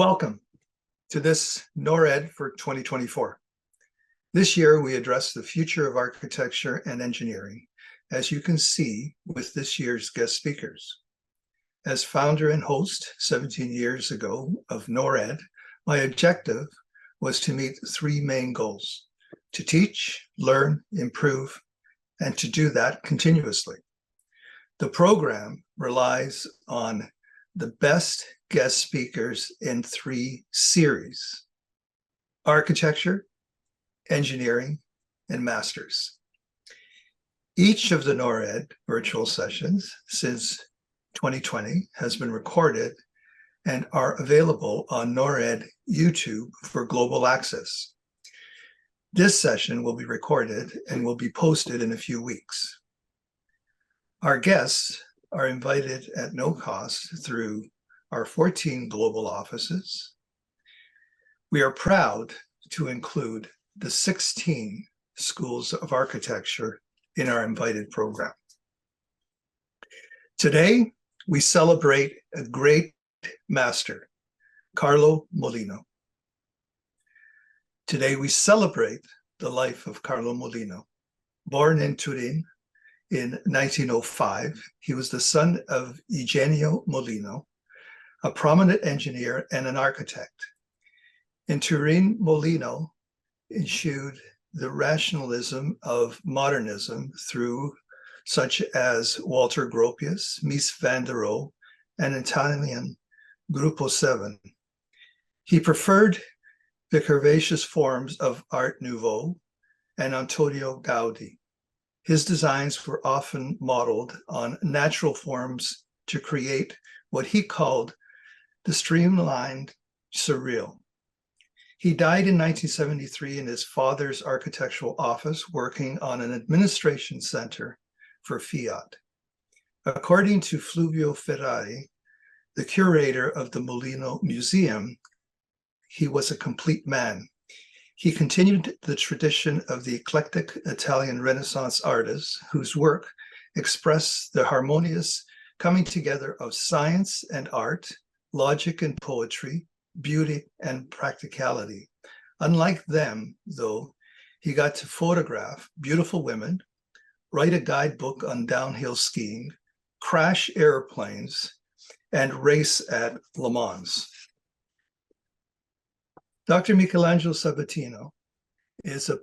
Welcome to this NORR for 2024. This year, we address the future of architecture and engineering, as you can see with this year's guest speakers. As founder and host 17 years ago of NORR, my objective was to meet three main goals: to teach, learn, improve, and to do that continuously. The program relies on the best guest speakers in three series: architecture, engineering, and masters. Each of the NORR virtual sessions since 2020 has been recorded and are available on NORR YouTube for global access. This session will be recorded and will be posted in a few weeks. Our guests are invited at no cost through our 14 global offices. We are proud to include the 16 schools of architecture in our invited program. Today, we celebrate a great master, Carlo Mollino. Today, we celebrate the life of Carlo Mollino. Born in Turin in 1905, he was the son of Eugenio Mollino, a prominent engineer and an architect. In Turin, Mollino eschewed the rationalism of modernism through such as Walter Gropius, Mies van der Rohe, and Italian Gruppo 7. He preferred the curvaceous forms of Art Nouveau and Antonio Gaudi. His designs were often modeled on natural forms to create what he called the streamlined surreal. He died in 1973 in his father's architectural office, working on an administration center for Fiat. According to Fluvio Ferrari, the curator of the Mollino Museum, he was a complete man. He continued the tradition of the eclectic Italian Renaissance artists whose work expressed the harmonious coming together of science and art, logic and poetry, beauty and practicality. Unlike them, though, he got to photograph beautiful women, write a guidebook on downhill skiing, crash airplanes, and race at Le Mans. Dr. Michelangelo Sabatino is a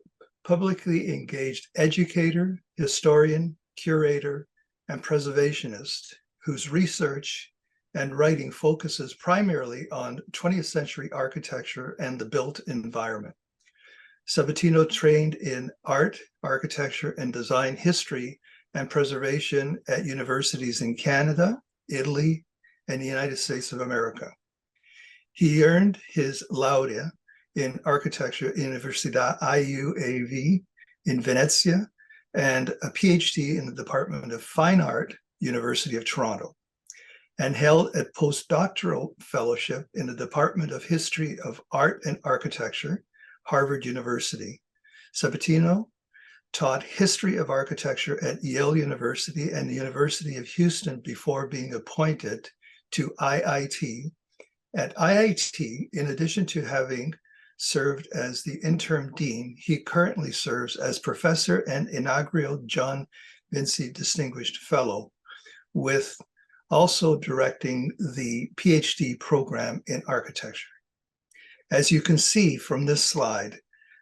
publicly engaged educator, historian, curator, and preservationist whose research and writing focuses primarily on 20th century architecture and the built environment. Sabatino trained in art, architecture, and design history and preservation at universities in Canada, Italy, and the United States of America. He earned his laurea in architecture at Università IUAV in Venezia and a PhD in the Department of Fine Art, University of Toronto, and held a postdoctoral fellowship in the Department of History of Art and Architecture, Harvard University. Sabatino taught history of architecture at Yale University and the University of Houston before being appointed to IIT. At IIT, in addition to having served as the interim dean, he currently serves as professor and inaugural John Vinci Distinguished Fellow, with also directing the PhD program in architecture. As you can see from this slide,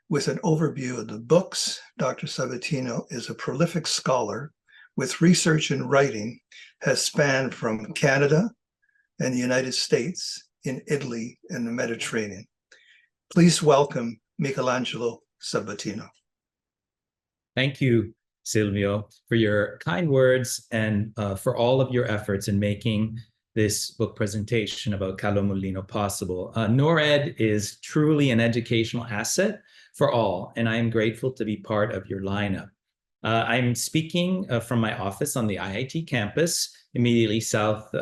with an overview of the books, Dr. Sabatino is a prolific scholar with research and writing, has spanned from Canada and the United States, in Italy and the Mediterranean. Please welcome Michelangelo Sabatino. Thank you, Silvio, for your kind words and for all of your efforts in making this book presentation about Carlo Mollino possible. NORR is truly an educational asset for all, and I am grateful to be part of your lineup. I'm speaking from my office on the IIT campus, immediately south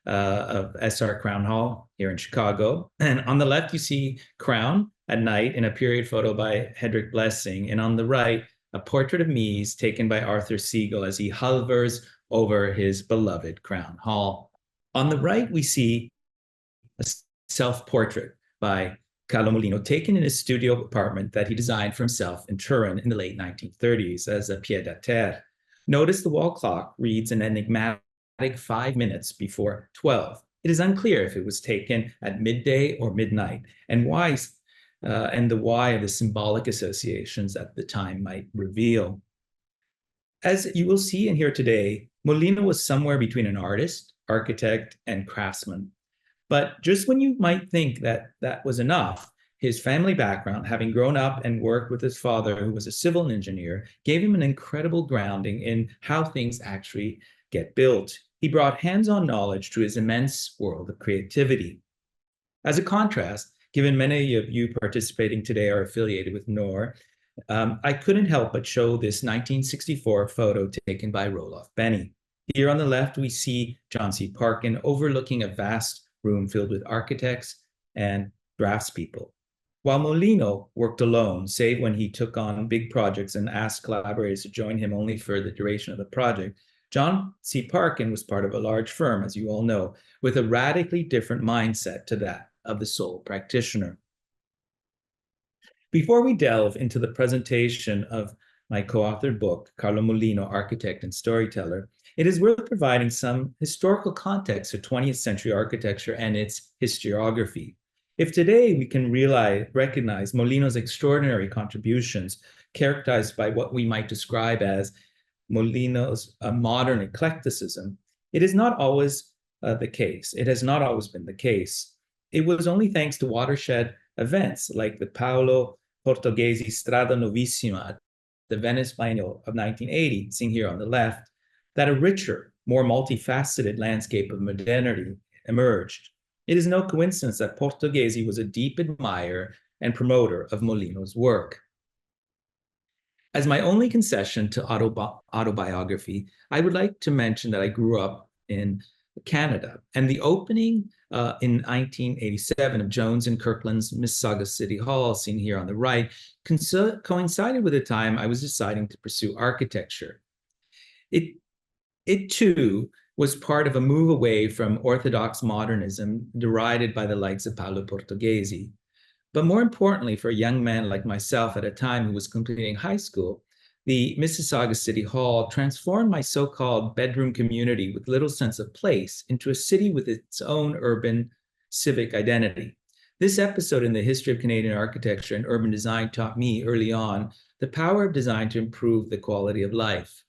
of SR Crown Hall here in Chicago. And on the left, you see Crown at night in a period photo by Hedrick Blessing. And on the right, a portrait of Mies taken by Arthur Siegel as he hovers over his beloved Crown Hall. On the right, we see a self-portrait by Carlo Mollino, taken in his studio apartment that he designed for himself in Turin in the late 1930s as a pied-à-terre. Notice the wall clock reads an enigmatic 5 minutes before 12. It is unclear if it was taken at midday or midnight, and the why of the symbolic associations at the time might reveal. As you will see and hear today, Mollino was somewhere between an artist, architect, and craftsman. But just when you might think that that was enough, his family background, having grown up and worked with his father, who was a civil engineer, gave him an incredible grounding in how things actually get built. He brought hands-on knowledge to his immense world of creativity. As a contrast, given many of you participating today are affiliated with NORR, I couldn't help but show this 1964 photo taken by Roloff Benny. Here on the left, we see John C. Parkin overlooking a vast room filled with architects and draftspeople. While Mollino worked alone, save when he took on big projects and asked collaborators to join him only for the duration of the project, John C. Parkin was part of a large firm, as you all know, with a radically different mindset to that of the sole practitioner. Before we delve into the presentation of my co-authored book, Carlo Mollino, Architect and Storyteller, it is worth providing some historical context for 20th century architecture and its historiography. If today we can recognize Mollino's extraordinary contributions, characterized by what we might describe as Mollino's modern eclecticism, it is not always the case. It has not always been the case. It was only thanks to watershed events like the Paolo Portoghesi Strada Novissima at the Venice Biennial of 1980, seen here on the left, that a richer, more multifaceted landscape of modernity emerged. It is no coincidence that Portoghesi was a deep admirer and promoter of Mollino's work. As my only concession to autobiography, I would like to mention that I grew up in Canada, and the opening in 1987 of Jones and Kirkland's Mississauga City Hall, seen here on the right, coincided with the time I was deciding to pursue architecture. It too was part of a move away from orthodox modernism derided by the likes of Paolo Portoghesi. But more importantly, for a young man like myself at a time who was completing high school, the Mississauga City Hall transformed my so-called bedroom community with little sense of place into a city with its own urban civic identity. This episode in the history of Canadian architecture and urban design taught me early on the power of design to improve the quality of life.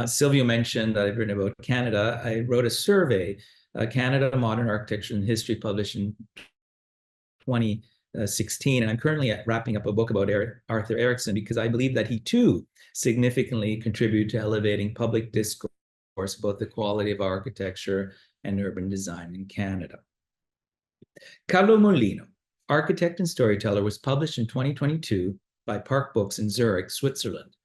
Silvio mentioned that I've written about Canada. I wrote a survey, Canada Modern Architecture and History, published in 2016, and I'm currently wrapping up a book about Arthur Erickson because I believe that he too significantly contributed to elevating public discourse about the quality of architecture and urban design in Canada. Carlo Mollino, Architect and Storyteller, was published in 2022 by Park Books in Zurich, Switzerland.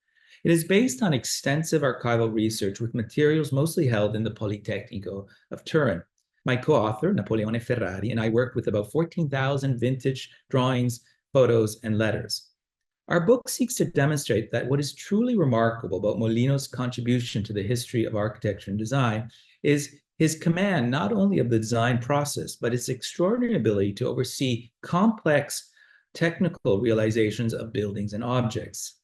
It is based on extensive archival research with materials mostly held in the Politecnico of Turin. My co-author, Napoleone Ferrari, and I worked with about 14,000 vintage drawings, photos, and letters. Our book seeks to demonstrate that what is truly remarkable about Mollino's contribution to the history of architecture and design is his command not only of the design process, but his extraordinary ability to oversee complex technical realizations of buildings and objects.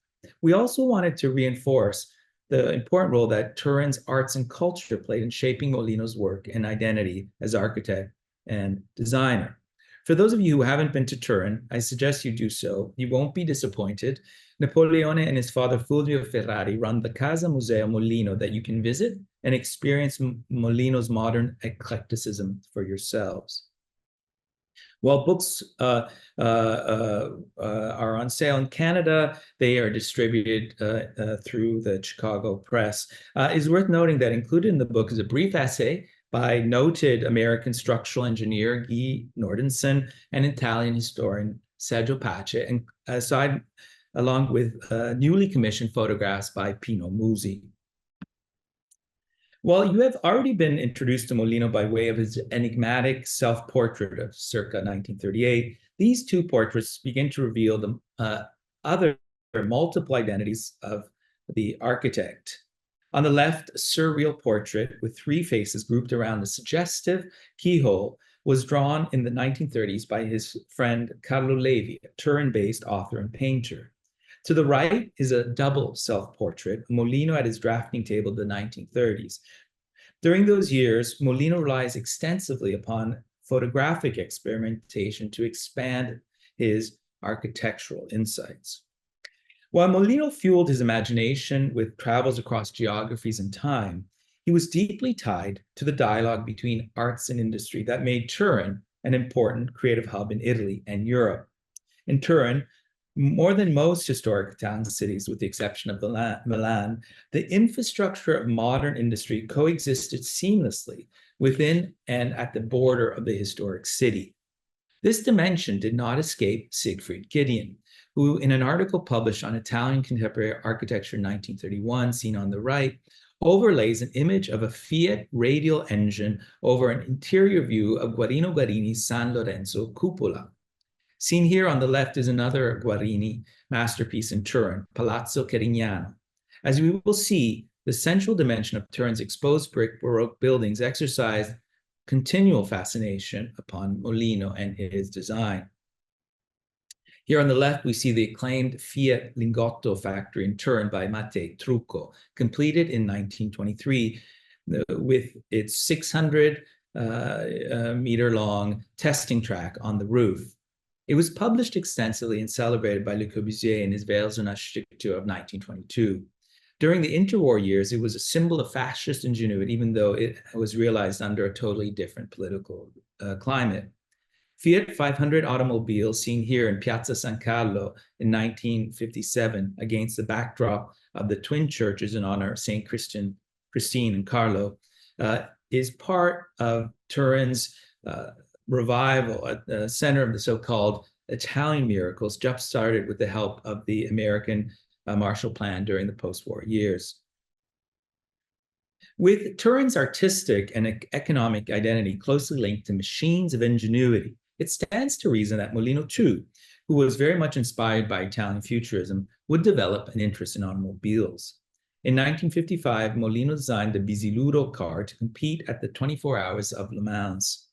We also wanted to reinforce the important role that Turin's arts and culture played in shaping Mollino's work and identity as architect and designer. For those of you who haven't been to Turin, I suggest you do so. You won't be disappointed. Napoleone and his father Fulvio Ferrari run the Casa Museo Mollino that you can visit and experience Mollino's modern eclecticism for yourselves. While books are on sale in Canada, they are distributed through the Chicago Press. It's worth noting that included in the book is a brief essay by noted American structural engineer Guy Nordenson and Italian historian Sergio Pace, and along with newly commissioned photographs by Pino Musi. While you have already been introduced to Mollino by way of his enigmatic self-portrait of circa 1938, these two portraits begin to reveal the other multiple identities of the architect. On the left, a surreal portrait with three faces grouped around a suggestive keyhole was drawn in the 1930s by his friend Carlo, a Turin-based author and painter. To the right is a double self-portrait, Mollino at his drafting table in the 1930s. During those years, Mollino relies extensively upon photographic experimentation to expand his architectural insights. While Mollino fueled his imagination with travels across geographies and time, he was deeply tied to the dialogue between arts and industry that made Turin an important creative hub in Italy and Europe. In Turin, more than most historic Italian cities, with the exception of Milan, the infrastructure of modern industry coexisted seamlessly within and at the border of the historic city. This dimension did not escape Siegfried Gideon, who, in an article published on Italian contemporary architecture in 1931, seen on the right, overlays an image of a Fiat radial engine over an interior view of Guarino Guarini's San Lorenzo cupola. Seen here on the left is another Guarini masterpiece in Turin, Palazzo Carignano. As we will see, the central dimension of Turin's exposed brick Baroque buildings exercised continual fascination upon Mollino and his design. Here on the left, we see the acclaimed Fiat Lingotto factory in Turin by Mattei Trucco, completed in 1923 with its 600-meter-long testing track on the roof. It was published extensively and celebrated by Le Corbusier in his Veils d'une Architecture of 1922. During the interwar years, it was a symbol of fascist ingenuity, even though it was realized under a totally different political climate. Fiat 500 automobiles seen here in Piazza San Carlo in 1957 against the backdrop of the twin churches in honor of St. Christine and Carlo is part of Turin's revival at the center of the so-called Italian miracles, jump-started with the help of the American Marshall Plan during the post-war years. With Turin's artistic and economic identity closely linked to machines of ingenuity, it stands to reason that Mollino, too, who was very much inspired by Italian futurism, would develop an interest in automobiles. In 1955, Mollino designed the Bisiluro car to compete at the 24 Hours of Le Mans.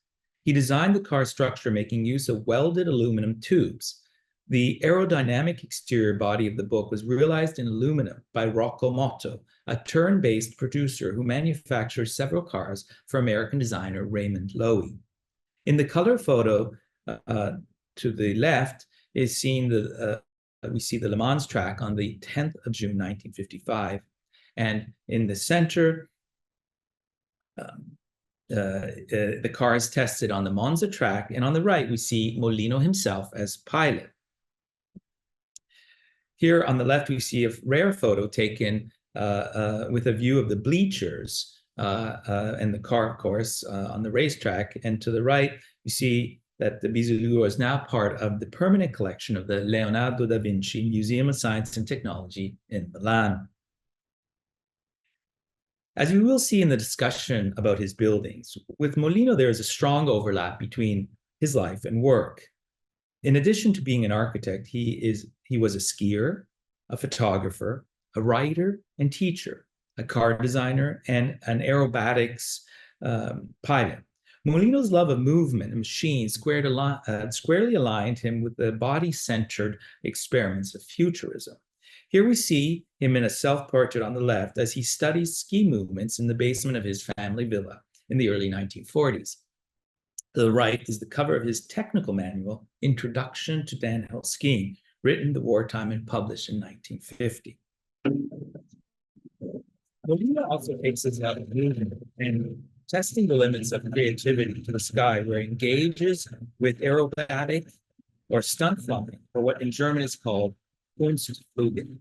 He designed the car's structure making use of welded aluminum tubes. The aerodynamic exterior body of the book was realized in aluminum by Rocco Motto, a Turin-based producer who manufactured several cars for American designer Raymond Loewy. In the color photo to the left is seen we see the Le Mans track on the 10th of June, 1955. And in the center, the car is tested on the Monza track. And on the right, we see Mollino himself as pilot. Here on the left, we see a rare photo taken with a view of the bleachers and the car, of course, on the racetrack. And to the right, you see that the Bisiluro is now part of the permanent collection of the Leonardo da Vinci Museum of Science and Technology in Milan. As we will see in the discussion about his buildings, with Mollino, there is a strong overlap between his life and work. In addition to being an architect, he was a skier, a photographer, a writer and teacher, a car designer, and an aerobatics pilot. Mollino's love of movement and machines squarely aligned him with the body-centered experiments of futurism. Here we see him in a self-portrait on the left as he studies ski movements in the basement of his family villa in the early 1940s. To the right is the cover of his technical manual, Introduction to Downhill Skiing, written in the wartime and published in 1950. Mollino also takes us out of movement and testing the limits of creativity to the sky, where he engages with aerobatic or stunt flying, or what in German is called Kunstflügen.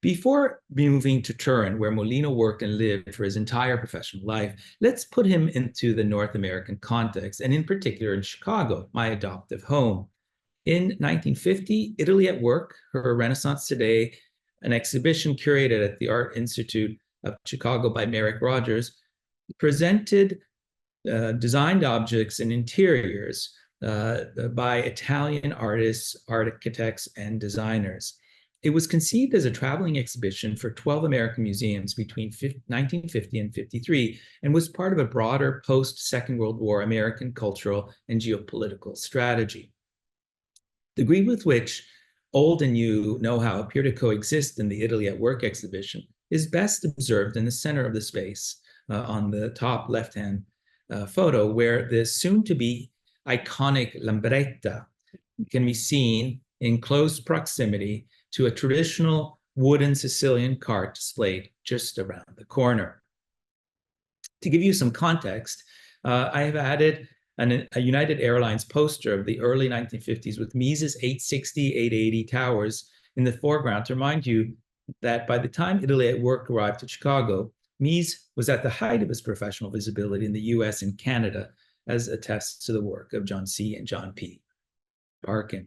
Before moving to Turin, where Mollino worked and lived for his entire professional life, let's put him into the North American context, and in particular in Chicago, my adoptive home. In 1950, Italy at Work, her Renaissance Today, an exhibition curated at the Art Institute of Chicago by Merrick Rogers, presented designed objects and interiors by Italian artists, architects, and designers. It was conceived as a traveling exhibition for 12 American museums between 1950 and 53 and was part of a broader post-Second World War American cultural and geopolitical strategy. The degree with which old and new know-how appear to coexist in the Italy at Work exhibition is best observed in the center of the space on the top left-hand photo, where the soon-to-be iconic Lambretta can be seen in close proximity to a traditional wooden Sicilian cart displayed just around the corner. To give you some context, I have added a United Airlines poster of the early 1950s with Mises 860, 880 towers in the foreground to remind you that by the time Italy at Work arrived to Chicago, Mises was at the height of his professional visibility in the US and Canada, as attests to the work of John C. and John P. Parkin.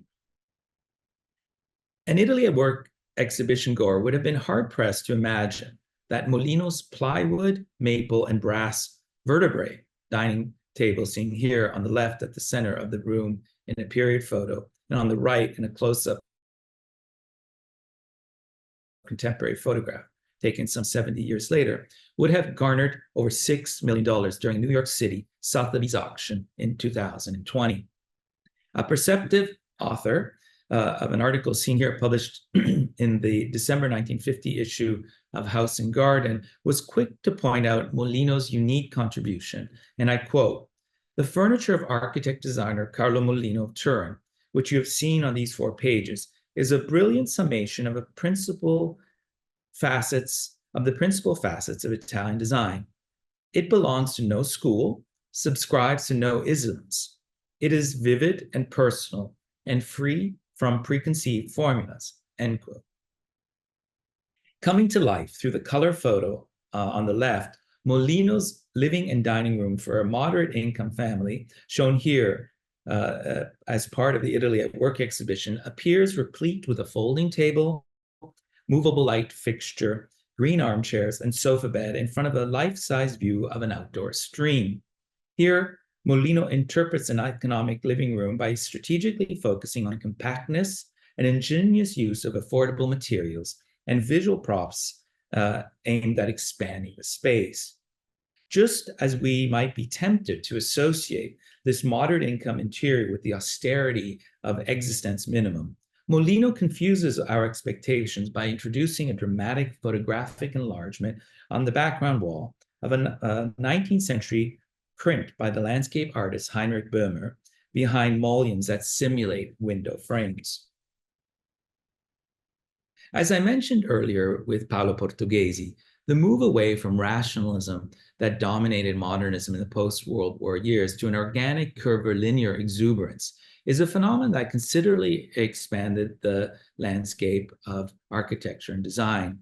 An Italy at Work exhibition goer would have been hard-pressed to imagine that Mollino's plywood, maple, and brass vertebrae dining table, seen here on the left at the center of the room in a period photo, and on the right in a close-up contemporary photograph taken some 70 years later, would have garnered over $6 million during New York City Sotheby's auction in 2020. A perceptive author of an article seen here published in the December 1950 issue of House and Garden was quick to point out Mollino's unique contribution, and I quote, "The furniture of architect designer Carlo Mollino of Turin, which you have seen on these 4 pages, is a brilliant summation of the principal facets of Italian design. It belongs to no school, subscribes to no isms. It is vivid and personal and free from preconceived formulas," end quote. Coming to life through the color photo on the left, Mollino's living and dining room for a moderate income family, shown here as part of the Italy at Work exhibition, appears replete with a folding table, movable light fixture, green armchairs, and sofa bed in front of a life-size view of an outdoor stream. Here, Mollino interprets an economic living room by strategically focusing on compactness and ingenious use of affordable materials and visual props aimed at expanding the space. Just as we might be tempted to associate this moderate income interior with the austerity of existence minimum, Mollino confuses our expectations by introducing a dramatic photographic enlargement on the background wall of a 19th century print by the landscape artist Heinrich Böhmer behind mullions that simulate window frames. As I mentioned earlier with Paolo Portoghesi, the move away from rationalism that dominated modernism in the post-World War years to an organic, curvilinear exuberance is a phenomenon that considerably expanded the landscape of architecture and design.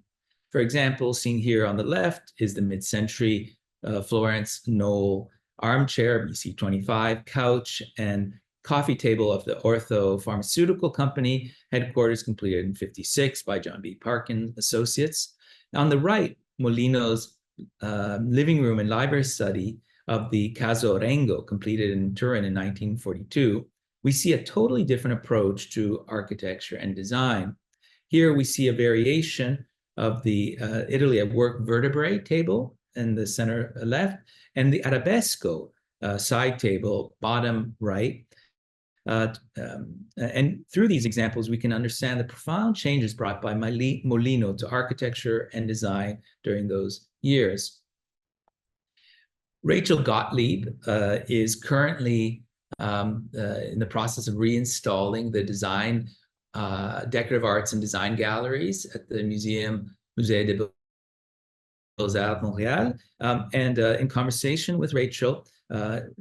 For example, seen here on the left is the mid-century Florence Knoll armchair, BC 25, couch, and coffee table of the Ortho Pharmaceutical Company, headquarters completed in 56 by John B. Parkin Associates. On the right, Mollino's living room and library study of the Caso Rengo, completed in Turin in 1942, we see a totally different approach to architecture and design. Here we see a variation of the Italy at Work vertebrae table in the center left, and the arabesco side table, bottom right. And through these examples, we can understand the profound changes brought by Mollino to architecture and design during those years. Rachel Gottlieb is currently in the process of reinstalling the design, decorative arts and design galleries at the Musée des Beaux-Arts Montréal. And in conversation with Rachel,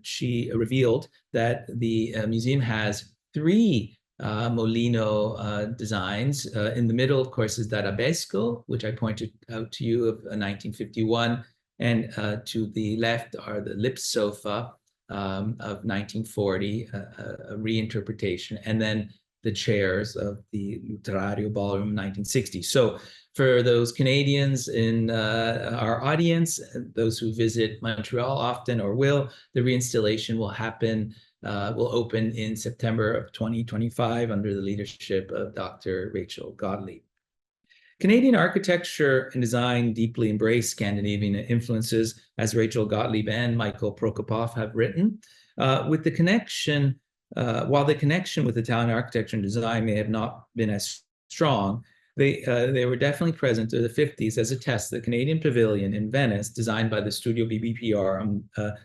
she revealed that the museum has 3 Mollino designs. In the middle, of course, is that arabesco, which I pointed out to you of 1951. And to the left are the lip sofa of 1940, a reinterpretation, and then the chairs of the Lutrario Ballroom 1960. So for those Canadians in our audience, those who visit Montreal often or will, the reinstallation will happen, will open in September of 2025 under the leadership of Dr. Rachel Gottlieb. Canadian architecture and design deeply embrace Scandinavian influences, as Rachel Gottlieb and Michael Prokopov have written. While the connection with Italian architecture and design may have not been as strong, they were definitely present in the 50s as a test. The Canadian Pavilion in Venice, designed by the Studio BBPR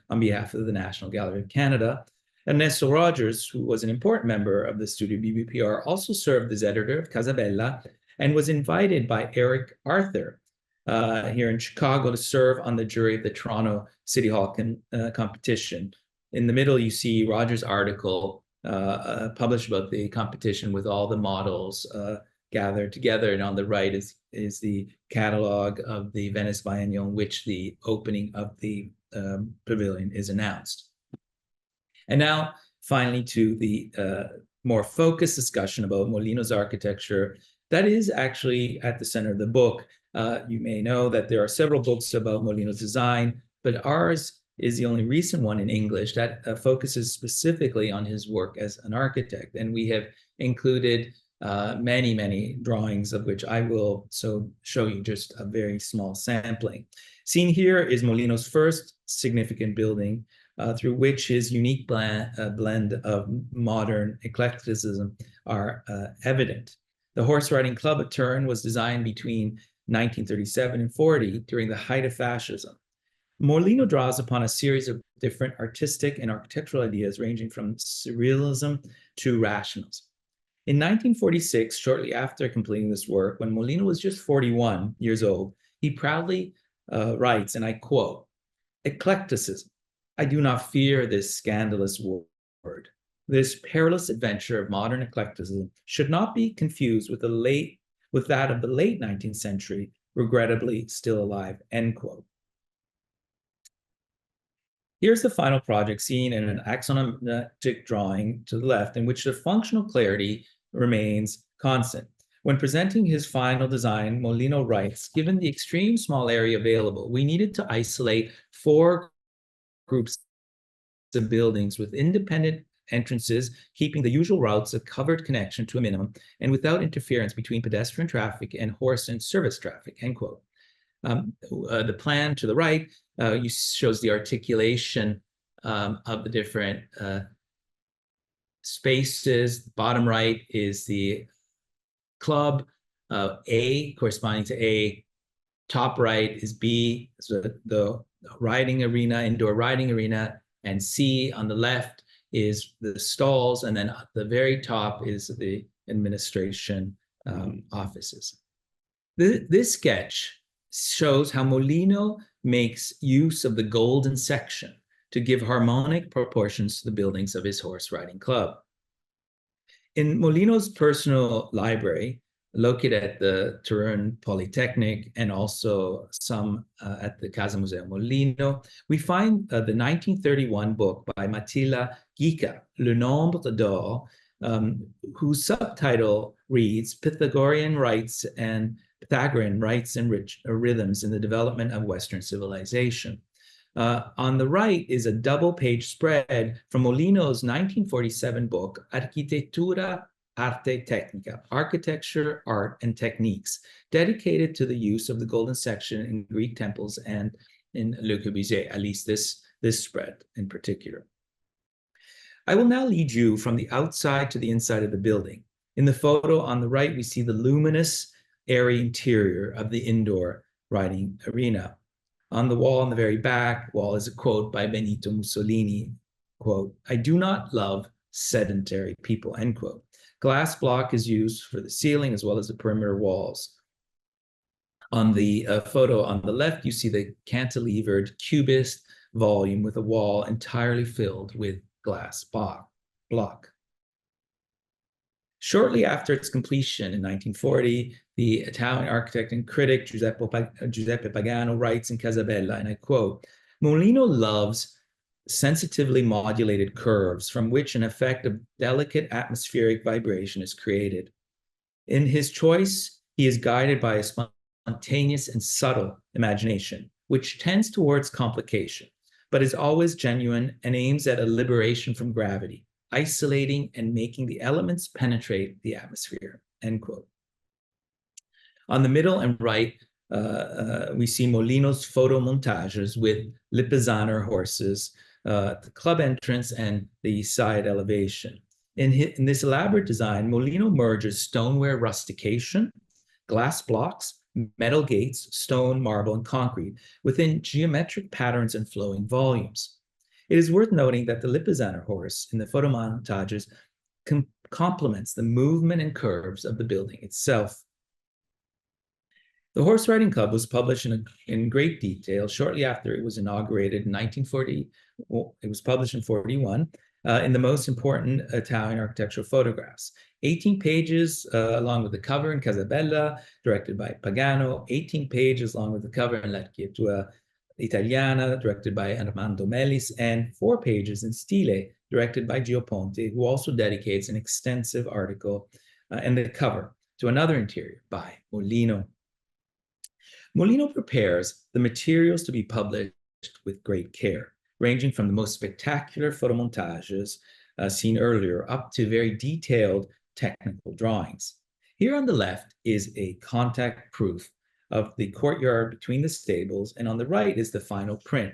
on behalf of the National Gallery of Canada. Ernesto Rogers, who was an important member of the Studio BBPR, also served as editor of Casabella and was invited by Eric Arthur here in Chicago to serve on the jury of the Toronto City Hall competition. In the middle, you see Rogers' article published about the competition with all the models gathered together. And on the right is the catalog of the Venice Biennial in which the opening of the pavilion is announced. And now, finally, to the more focused discussion about Mollino's architecture. That is actually at the center of the book. You may know that there are several books about Mollino's design, but ours is the only recent one in English that focuses specifically on his work as an architect. And we have included many, many drawings, of which I will show you just a very small sampling. Seen here is Mollino's first significant building, through which his unique blend of modern eclecticism are evident. The Horse Riding Club at Turin was designed between 1937 and 40 during the height of fascism. Mollino draws upon a series of different artistic and architectural ideas ranging from surrealism to rationalism. In 1946, shortly after completing this work, when Mollino was just 41 years old, he proudly writes, and I quote, "Eclecticism. I do not fear this scandalous word. This perilous adventure of modern eclecticism should not be confused with that of the late 19th century, regrettably still alive," end quote. Here's the final project seen in an axonometric drawing to the left, in which the functional clarity remains constant. When presenting his final design, Mollino writes, "Given the extreme small area available, we needed to isolate 4 groups of buildings with independent entrances, keeping the usual routes of covered connection to a minimum, and without interference between pedestrian traffic and horse and service traffic," end quote. The plan to the right shows the articulation of the different spaces. Bottom right is the club, A corresponding to A. Top right is B, so the riding arena, indoor riding arena, and C on the left is the stalls, and then at the very top is the administration offices. This sketch shows how Mollino makes use of the golden section to give harmonic proportions to the buildings of his horse riding club. In Mollino's personal library, located at the Turin Polytechnic and also some at the Casa Museo Mollino, we find the 1931 book by Matilda Gica, Le Nombre d'Or, whose subtitle reads Pythagorean Rites and Rhythms in the Development of Western Civilization. On the right is a double-page spread from Mollino's 1947 book, Architettura, Arte Tecnica, Architecture, Art, and Techniques, dedicated to the use of the golden section in Greek temples and in Le Corbusier, at least this spread in particular. I will now lead you from the outside to the inside of the building. In the photo on the right, we see the luminous, airy interior of the indoor riding arena. On the wall on the very back wall is a quote by Benito Mussolini, quote, "I do not love sedentary people," end quote. Glass block is used for the ceiling as well as the perimeter walls. On the photo on the left, you see the cantilevered cubist volume with a wall entirely filled with glass block. Shortly after its completion in 1940, the Italian architect and critic Giuseppe Pagano writes in Casabella, and I quote, "Mollino loves sensitively modulated curves from which an effect of delicate atmospheric vibration is created. In his choice, he is guided by a spontaneous and subtle imagination, which tends towards complication, but is always genuine and aims at a liberation from gravity, isolating and making the elements penetrate the atmosphere," end quote. On the middle and right, we see Mollino's photo montages with Lipizzaner horses, the club entrance and the side elevation. In this elaborate design, Mollino merges stoneware rustication, glass blocks, metal gates, stone, marble, and concrete within geometric patterns and flowing volumes. It is worth noting that the Lipizzaner horse in the photo montages complements the movement and curves of the building itself. The Horse Riding Club was published in great detail shortly after it was inaugurated in 1940. It was published in 41 in the most important Italian architectural photographs. 18 pages along with the cover in Casabella, directed by Pagano, 18 pages along with the cover in L'Architettura Italiana, directed by Armando Mellis, and 4 pages in Stile, directed by Gio Ponte, who also dedicates an extensive article and the cover to another interior by Mollino. Mollino prepares the materials to be published with great care, ranging from the most spectacular photomontages seen earlier up to very detailed technical drawings. Here on the left is a contact proof of the courtyard between the stables, and on the right is the final print.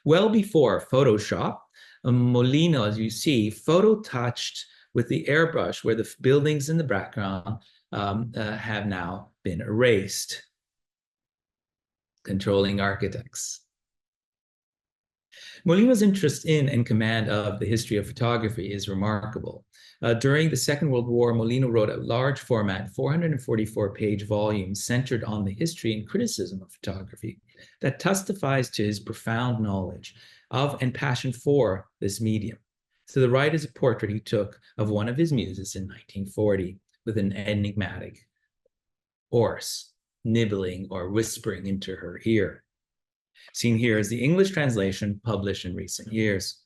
Well before Photoshop, Mollino, as you see, photo-touched with the airbrush where the buildings in the background have now been erased. Controlling architects. Mollino's interest in and command of the history of photography is remarkable. During the Second World War, Mollino wrote a large format, 444-page volume centered on the history and criticism of photography that testifies to his profound knowledge of and passion for this medium. To the right is a portrait he took of one of his muses in 1940 with an enigmatic horse nibbling or whispering into her ear. Seen here is the English translation published in recent years.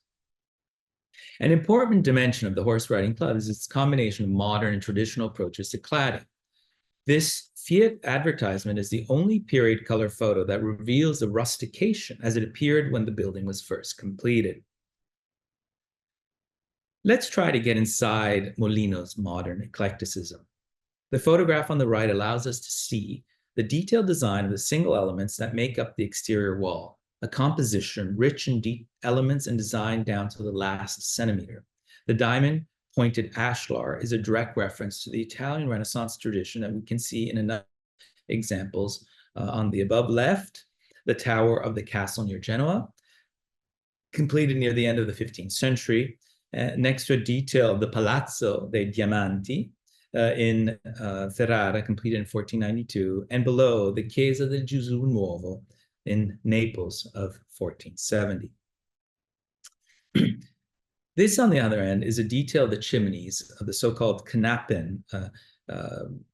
An important dimension of the Horse Riding Club is its combination of modern and traditional approaches to cladding. This Fiat advertisement is the only period color photo that reveals the rustication as it appeared when the building was first completed. Let's try to get inside Mollino's modern eclecticism. The photograph on the right allows us to see the detailed design of the single elements that make up the exterior wall, a composition rich in deep elements and design down to the last centimeter. The diamond-pointed ashlar is a direct reference to the Italian Renaissance tradition that we can see in enough examples on the above left, the tower of the castle near Genoa, completed near the end of the 15th century, next to a detail of the Palazzo dei Diamanti, in Ferrara, completed in 1492, and below the Chiesa del Gesù Nuovo in Naples of 1470. This, on the other end, is a detail of the chimneys of the so-called Knappen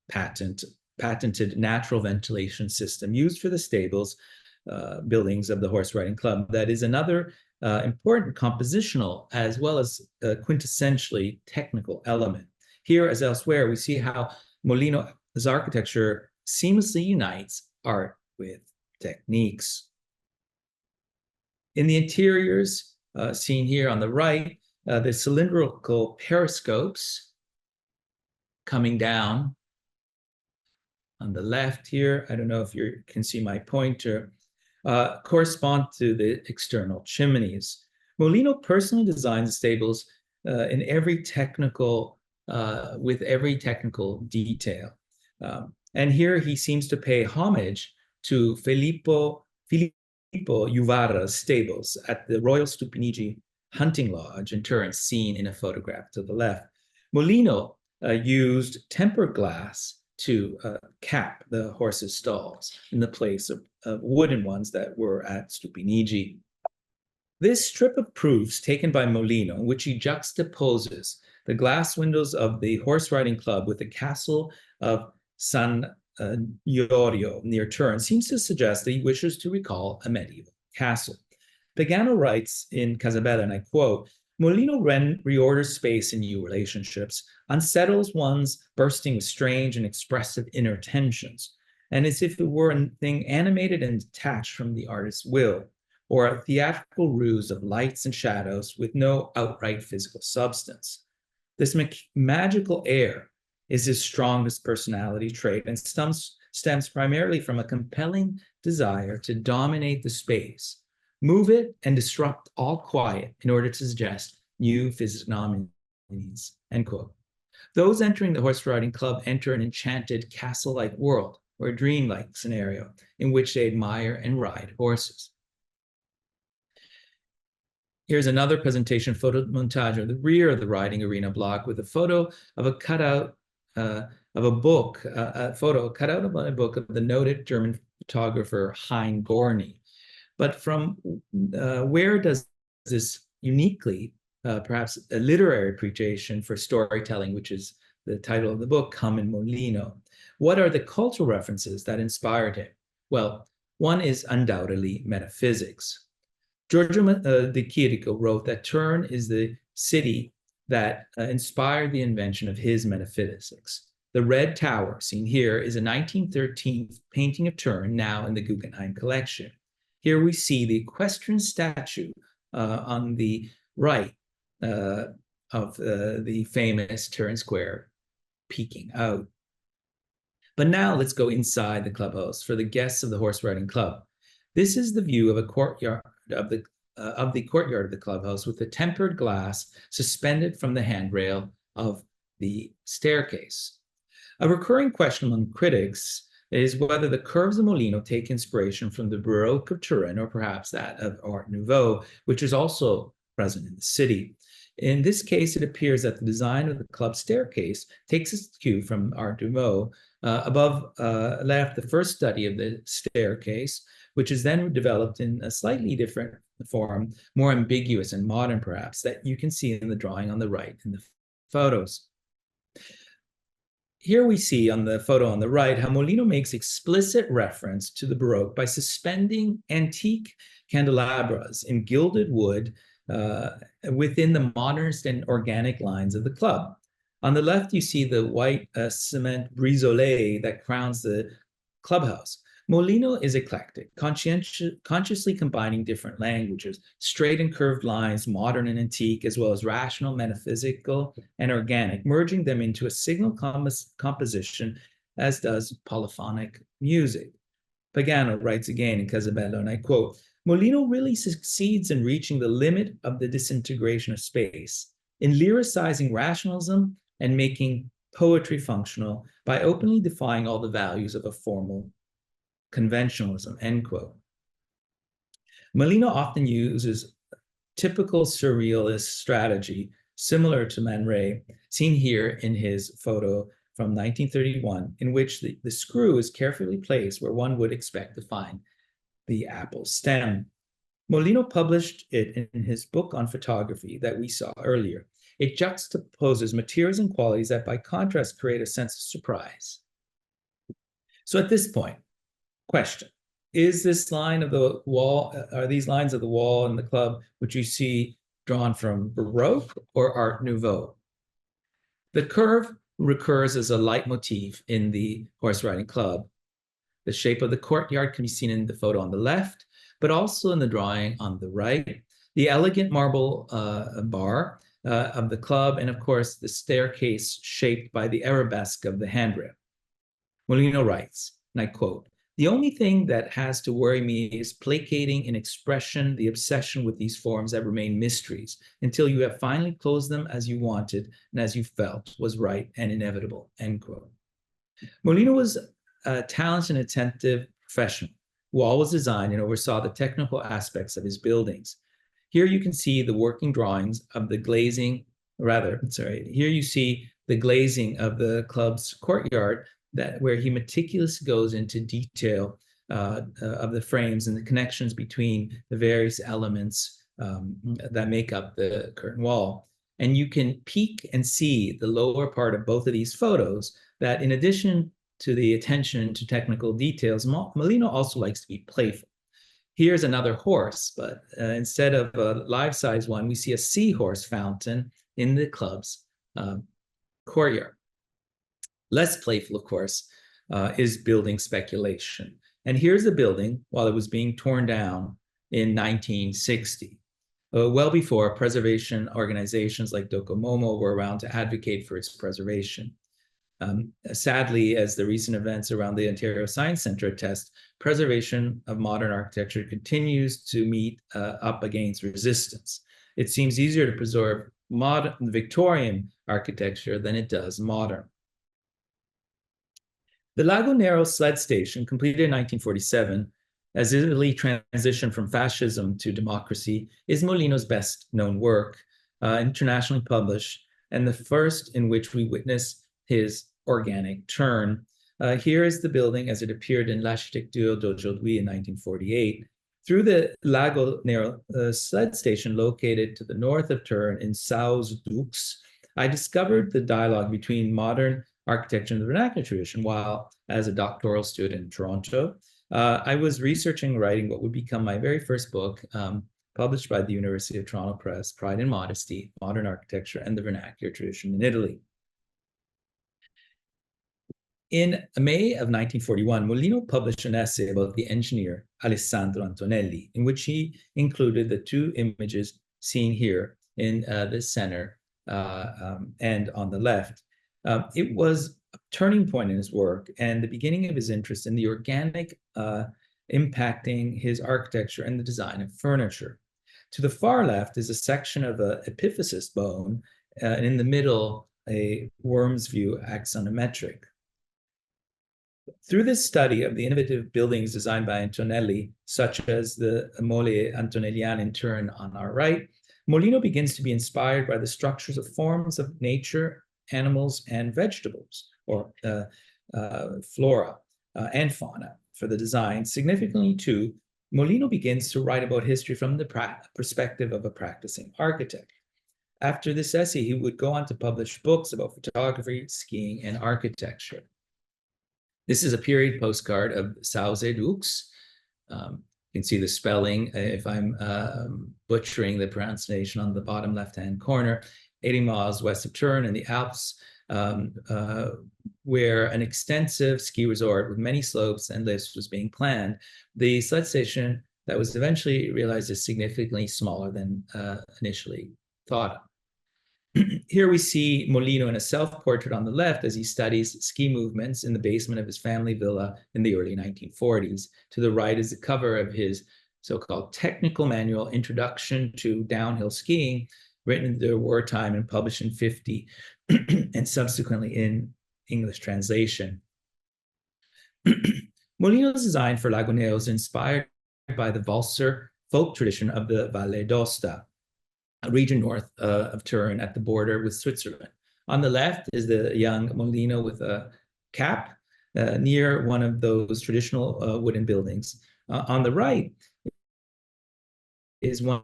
patented natural ventilation system used for the stables buildings of the Horse Riding Club. That is another important compositional as well as quintessentially technical element. Here, as elsewhere, we see how Mollino's architecture seamlessly unites art with techniques. In the interiors, seen here on the right, the cylindrical periscopes coming down on the left here, I don't know if you can see my pointer, correspond to the external chimneys. Mollino personally designed the stables with every technical detail. And here he seems to pay homage to Filippo Juvara's stables at the Royal Stupinigi hunting lodge in Turin, seen in a photograph to the left. Mollino used tempered glass to cap the horses' stalls in the place of wooden ones that were at Stupinigi. This strip of proofs taken by Mollino, in which he juxtaposes the glass windows of the Horse Riding Club with the castle of San Iorio near Turin, seems to suggest that he wishes to recall a medieval castle. Pagano writes in Casabella, and I quote, Mollino reorders space in new relationships, unsettles ones bursting with strange and expressive inner tensions, and as if it were a thing animated and detached from the artist's will, or a theatrical ruse of lights and shadows with no outright physical substance. This magical air is his strongest personality trait and stems primarily from a compelling desire to dominate the space, move it, and disrupt all quiet in order to suggest new physiognomies, end quote. Those entering the horse riding club enter an enchanted castle-like world or a dream-like scenario in which they admire and ride horses. Here's another presentation photo montage of the rear of the riding arena block with a photo of a cutout of a book, a photo cut out of a book of the noted German photographer Hein Gorny. But from where does this uniquely, perhaps a literary appreciation for storytelling, which is the title of the book, come in Mollino? What are the cultural references that inspired him? Well, one is undoubtedly metaphysics. Giorgio de Chirico wrote that Turin is the city that inspired the invention of his metaphysics. The Red Tower, seen here, is a 1913 painting of Turin, now in the Guggenheim collection. Here we see the equestrian statue on the right of the famous Turin Square peeking out. But now let's go inside the clubhouse for the guests of the horse riding club. This is the view of a courtyard of the courtyard of the clubhouse with the tempered glass suspended from the handrail of the staircase. A recurring question among critics is whether the curves of Mollino take inspiration from the Baroque of Turin or perhaps that of Art Nouveau, which is also present in the city. In this case, it appears that the design of the club staircase takes its cue from Art Nouveau. Above left, the first study of the staircase, which is then developed in a slightly different form, more ambiguous and modern perhaps, that you can see in the drawing on the right in the photos. Here we see on the photo on the right how Mollino makes explicit reference to the Baroque by suspending antique candelabras in gilded wood within the modernist and organic lines of the club. On the left, you see the white cement brisole that crowns the clubhouse. Mollino is eclectic, consciously combining different languages, straight and curved lines, modern and antique, as well as rational, metaphysical, and organic, merging them into a signal composition, as does polyphonic music. Pagano writes again in Casabello, and I quote, Mollino really succeeds in reaching the limit of the disintegration of space, in lyricizing rationalism and making poetry functional by openly defying all the values of a formal conventionalism, end quote. Mollino often uses typical surrealist strategy similar to Man Ray, seen here in his photo from 1931, in which the screw is carefully placed where one would expect to find the apple stem. Mollino published it in his book on photography that we saw earlier. It juxtaposes materials and qualities that by contrast create a sense of surprise. So at this point, question, is this line of the wall, are these lines of the wall in the club which you see drawn from Baroque or Art Nouveau? The curve recurs as a leitmotif in the horse riding club. The shape of the courtyard can be seen in the photo on the left, but also in the drawing on the right. The elegant marble bar of the club, and of course, the staircase shaped by the arabesque of the handrail. Mollino writes, and I quote, the only thing that has to worry me is placating in expression the obsession with these forms that remain mysteries until you have finally closed them as you wanted and as you felt was right and inevitable, end quote. Mollino was a talented and attentive professional who always designed and oversaw the technical aspects of his buildings. Here you can see the working drawings of the glazing, here you see the glazing of the club's courtyard where he meticulously goes into detail of the frames and the connections between the various elements that make up the curtain wall. And you can peek and see the lower part of both of these photos that in addition to the attention to technical details, Mollino also likes to be playful. Here's another horse, but instead of a life-size one, we see a seahorse fountain in the club's courtyard. Less playful, of course, is building speculation. And here's the building while it was being torn down in 1960, well before preservation organizations like Docomomo were around to advocate for its preservation. Sadly, as the recent events around the Ontario Science Centre attest, preservation of modern architecture continues to meet up against resistance. It seems easier to preserve modern Victorian architecture than it does modern. The Lago Nero sled station, completed in 1947, as Italy transitioned from fascism to democracy, is Mollino's best-known work, internationally published, and the first in which we witness his organic turn. Here is the building as it appeared in L'Architecture d'aujourd'hui in 1948. Through the Lago Nero sled station located to the north of Turin in Saus-Dux, I discovered the dialogue between modern architecture and the vernacular tradition while, as a doctoral student in Toronto, I was researching and writing what would become my very first book, published by the University of Toronto Press, Pride and Modesty, Modern Architecture and the Vernacular Tradition in Italy. In May of 1941, Mollino published an essay about the engineer Alessandro Antonelli, in which he included the two images seen here in the center and on the left. It was a turning point in his work and the beginning of his interest in the organic impacting his architecture and the design of furniture. To the far left is a section of an epiphysis bone, and in the middle, a worm's view axonometric. Through this study of the innovative buildings designed by Antonelli, such as the Mole Antonelliane in Turin on our right, Mollino begins to be inspired by the structures of forms of nature, animals, and vegetables, or flora and fauna for the design. Significantly, too, Mollino begins to write about history from the perspective of a practicing architect. After this essay, he would go on to publish books about photography, skiing, and architecture. This is a period postcard of Saus-Dux. You can see the spelling, if I'm butchering the pronunciation, on the bottom left-hand corner, 80 miles west of Turin in the Alps, where an extensive ski resort with many slopes and lifts was being planned. The sled station that was eventually realized is significantly smaller than initially thought of. Here we see Mollino in a self-portrait on the left as he studies ski movements in the basement of his family villa in the early 1940s. To the right is the cover of his so-called technical manual, Introduction to Downhill Skiing, written in the wartime and published in 1950 and subsequently in English translation. Mollino's design for Lago Nero is inspired by the valser folk tradition of the Valle d'Aosta, a region north of Turin at the border with Switzerland. On the left is the young Mollino with a cap near one of those traditional wooden buildings. On the right is one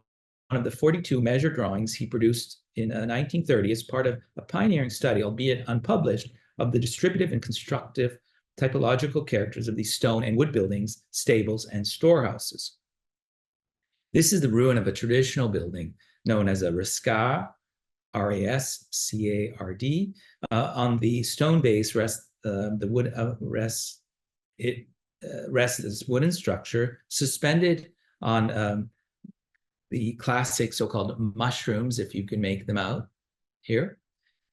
of the 42 measure drawings he produced in 1930 as part of a pioneering study, albeit unpublished, of the distributive and constructive typological characters of these stone and wood buildings, stables, and storehouses. This is the ruin of a traditional building known as a rascar, R-A-S-C-A-R-D. On the stone base rests this wooden structure suspended on the classic so-called mushrooms, if you can make them out here,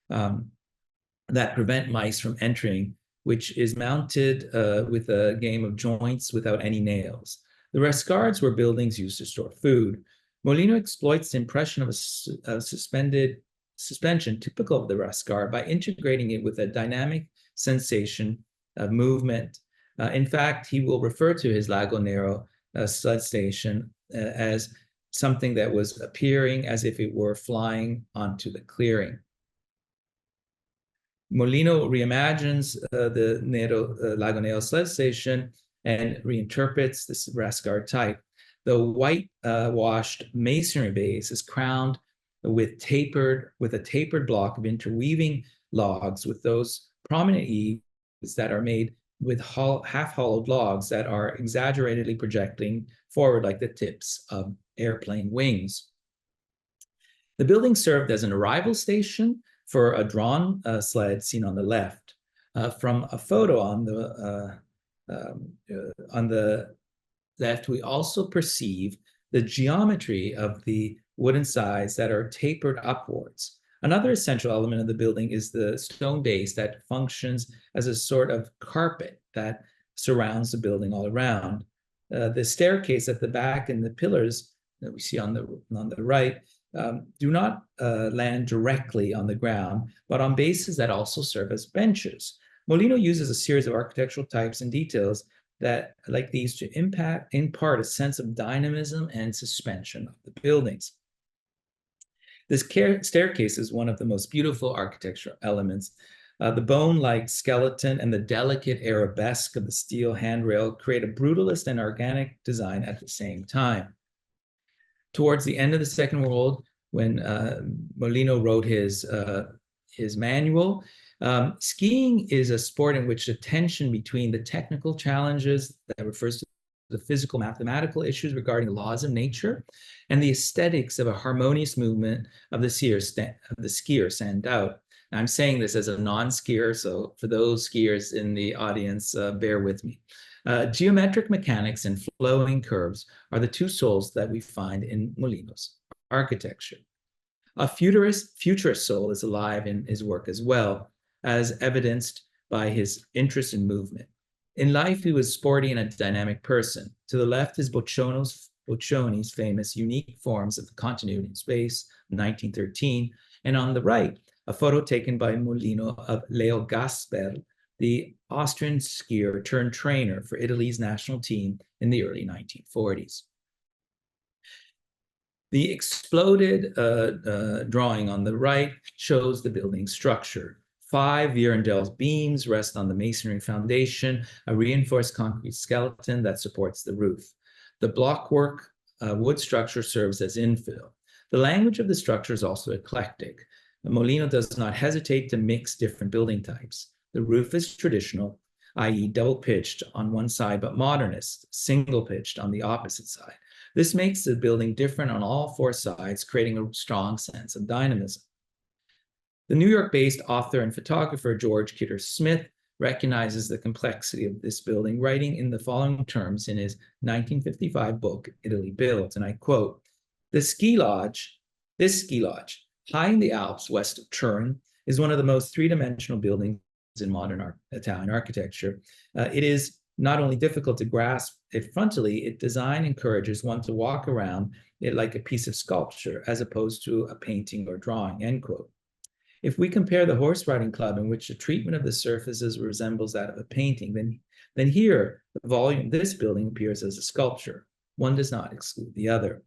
that prevent mice from entering, which is mounted with a game of joints without any nails. The rascards were buildings used to store food. Mollino exploits the impression of a suspension typical of the rascar by integrating it with a dynamic sensation of movement. In fact, he will refer to his Lago Nero sled station as something that was appearing as if it were flying onto the clearing. Mollino reimagines the Lago Nero sled station and reinterprets this rascar type. The white-washed masonry base is crowned with a tapered block of interweaving logs with those prominent eaves that are made with half-hollowed logs that are exaggeratedly projecting forward like the tips of airplane wings. The building served as an arrival station for a drawn sled seen on the left. From a photo on the left, we also perceive the geometry of the wooden sides that are tapered upwards. Another essential element of the building is the stone base that functions as a sort of carpet that surrounds the building all around. The staircase at the back and the pillars that we see on the right do not land directly on the ground, but on bases that also serve as benches. Mollino uses a series of architectural types and details that, like these, to impart a sense of dynamism and suspension of the buildings. This staircase is one of the most beautiful architectural elements. The bone-like skeleton and the delicate arabesque of the steel handrail create a brutalist and organic design at the same time. Towards the end of the Second World, when Mollino wrote his manual, skiing is a sport in which the tension between the technical challenges that refers to the physical mathematical issues regarding the laws of nature and the aesthetics of a harmonious movement of the skier stand out. Now, I'm saying this as a non-skier, so for those skiers in the audience, bear with me. Geometric mechanics and flowing curves are the two souls that we find in Mollino's architecture. A futurist soul is alive in his work as well, as evidenced by his interest in movement. In life, he was sporty and a dynamic person. To the left is Boccioni's famous unique forms of continuity in space, 1913, and on the right, a photo taken by Mollino of Leo Gasper, the Austrian skier turned trainer for Italy's national team in the early 1940s. The exploded drawing on the right shows the building structure. 5 Vierendeel beams rest on the masonry foundation, a reinforced concrete skeleton that supports the roof. The blockwork wood structure serves as infill. The language of the structure is also eclectic. Mollino does not hesitate to mix different building types. The roof is traditional, i.e. double-pitched on one side, but modernist, single-pitched on the opposite side. This makes the building different on all 4 sides, creating a strong sense of dynamism. The New York-based author and photographer George Kidder Smith recognizes the complexity of this building, writing in the following terms in his 1955 book, Italy Built, and I quote, this ski lodge, high in the Alps west of Turin, is one of the most three-dimensional buildings in modern Italian architecture. It is not only difficult to grasp it frontally, its design encourages one to walk around it like a piece of sculpture as opposed to a painting or drawing, end quote. If we compare the horse riding club, in which the treatment of the surfaces resembles that of a painting, then here the volume of this building appears as a sculpture. One does not exclude the other.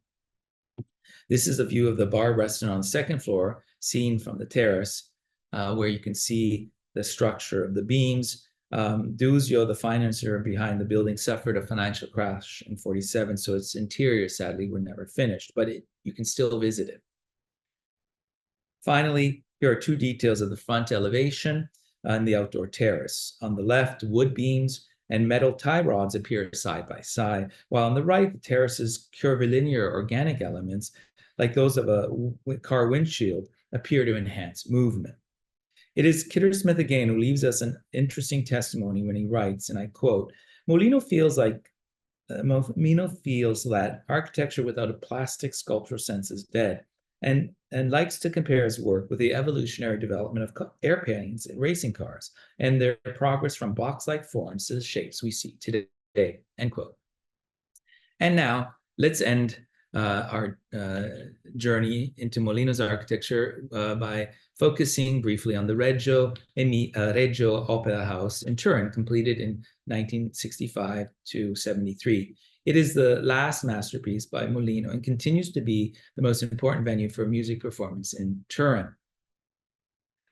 This is a view of the bar restaurant on the 2nd floor, seen from the terrace, where you can see the structure of the beams. Duzio, the financier behind the building, suffered a financial crash in 1947, so its interior, sadly, were never finished, but you can still visit it. Finally, here are 2 details of the front elevation and the outdoor terrace. On the left, wood beams and metal tie rods appear side by side, while on the right, the terrace's curvilinear organic elements, like those of a car windshield, appear to enhance movement. It is Kidder Smith again who leaves us an interesting testimony when he writes, and I quote, Mollino feels that architecture without a plastic sculptural sense is dead, and likes to compare his work with the evolutionary development of airplanes and racing cars and their progress from box-like forms to the shapes we see today, end quote. And now let's end our journey into Mollino's architecture by focusing briefly on the Reggio Opera House in Turin, completed in 1965 to 73. It is the last masterpiece by Mollino and continues to be the most important venue for music performance in Turin.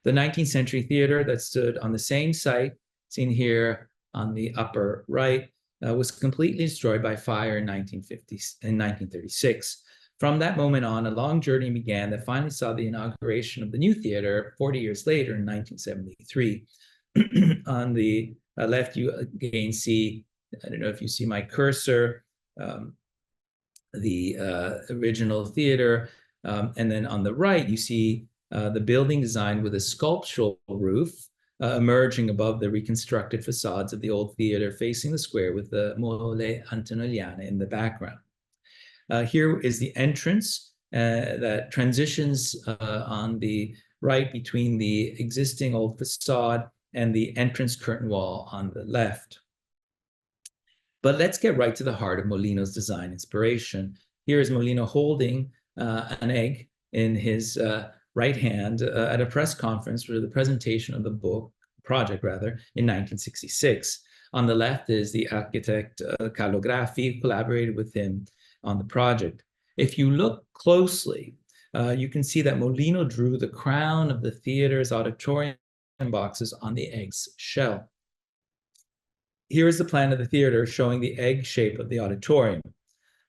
The 19th century theater that stood on the same site, seen here on the upper right, was completely destroyed by fire in 1936. From that moment on, a long journey began that finally saw the inauguration of the new theater 40 years later in 1973. On the left, you again see, I don't know if you see my cursor, the original theater. And then on the right, you see the building designed with a sculptural roof emerging above the reconstructed facades of the old theater, facing the square with the Mole Antonelliane in the background. Here is the entrance that transitions on the right between the existing old facade and the entrance curtain wall on the left. But let's get right to the heart of Mollino's design inspiration. Here is Mollino holding an egg in his right hand at a press conference for the presentation of the project in 1966. On the left is the architect Carlo, who collaborated with him on the project. If you look closely, you can see that Mollino drew the crown of the theater's auditorium boxes on the egg's shell. Here is the plan of the theater showing the egg shape of the auditorium.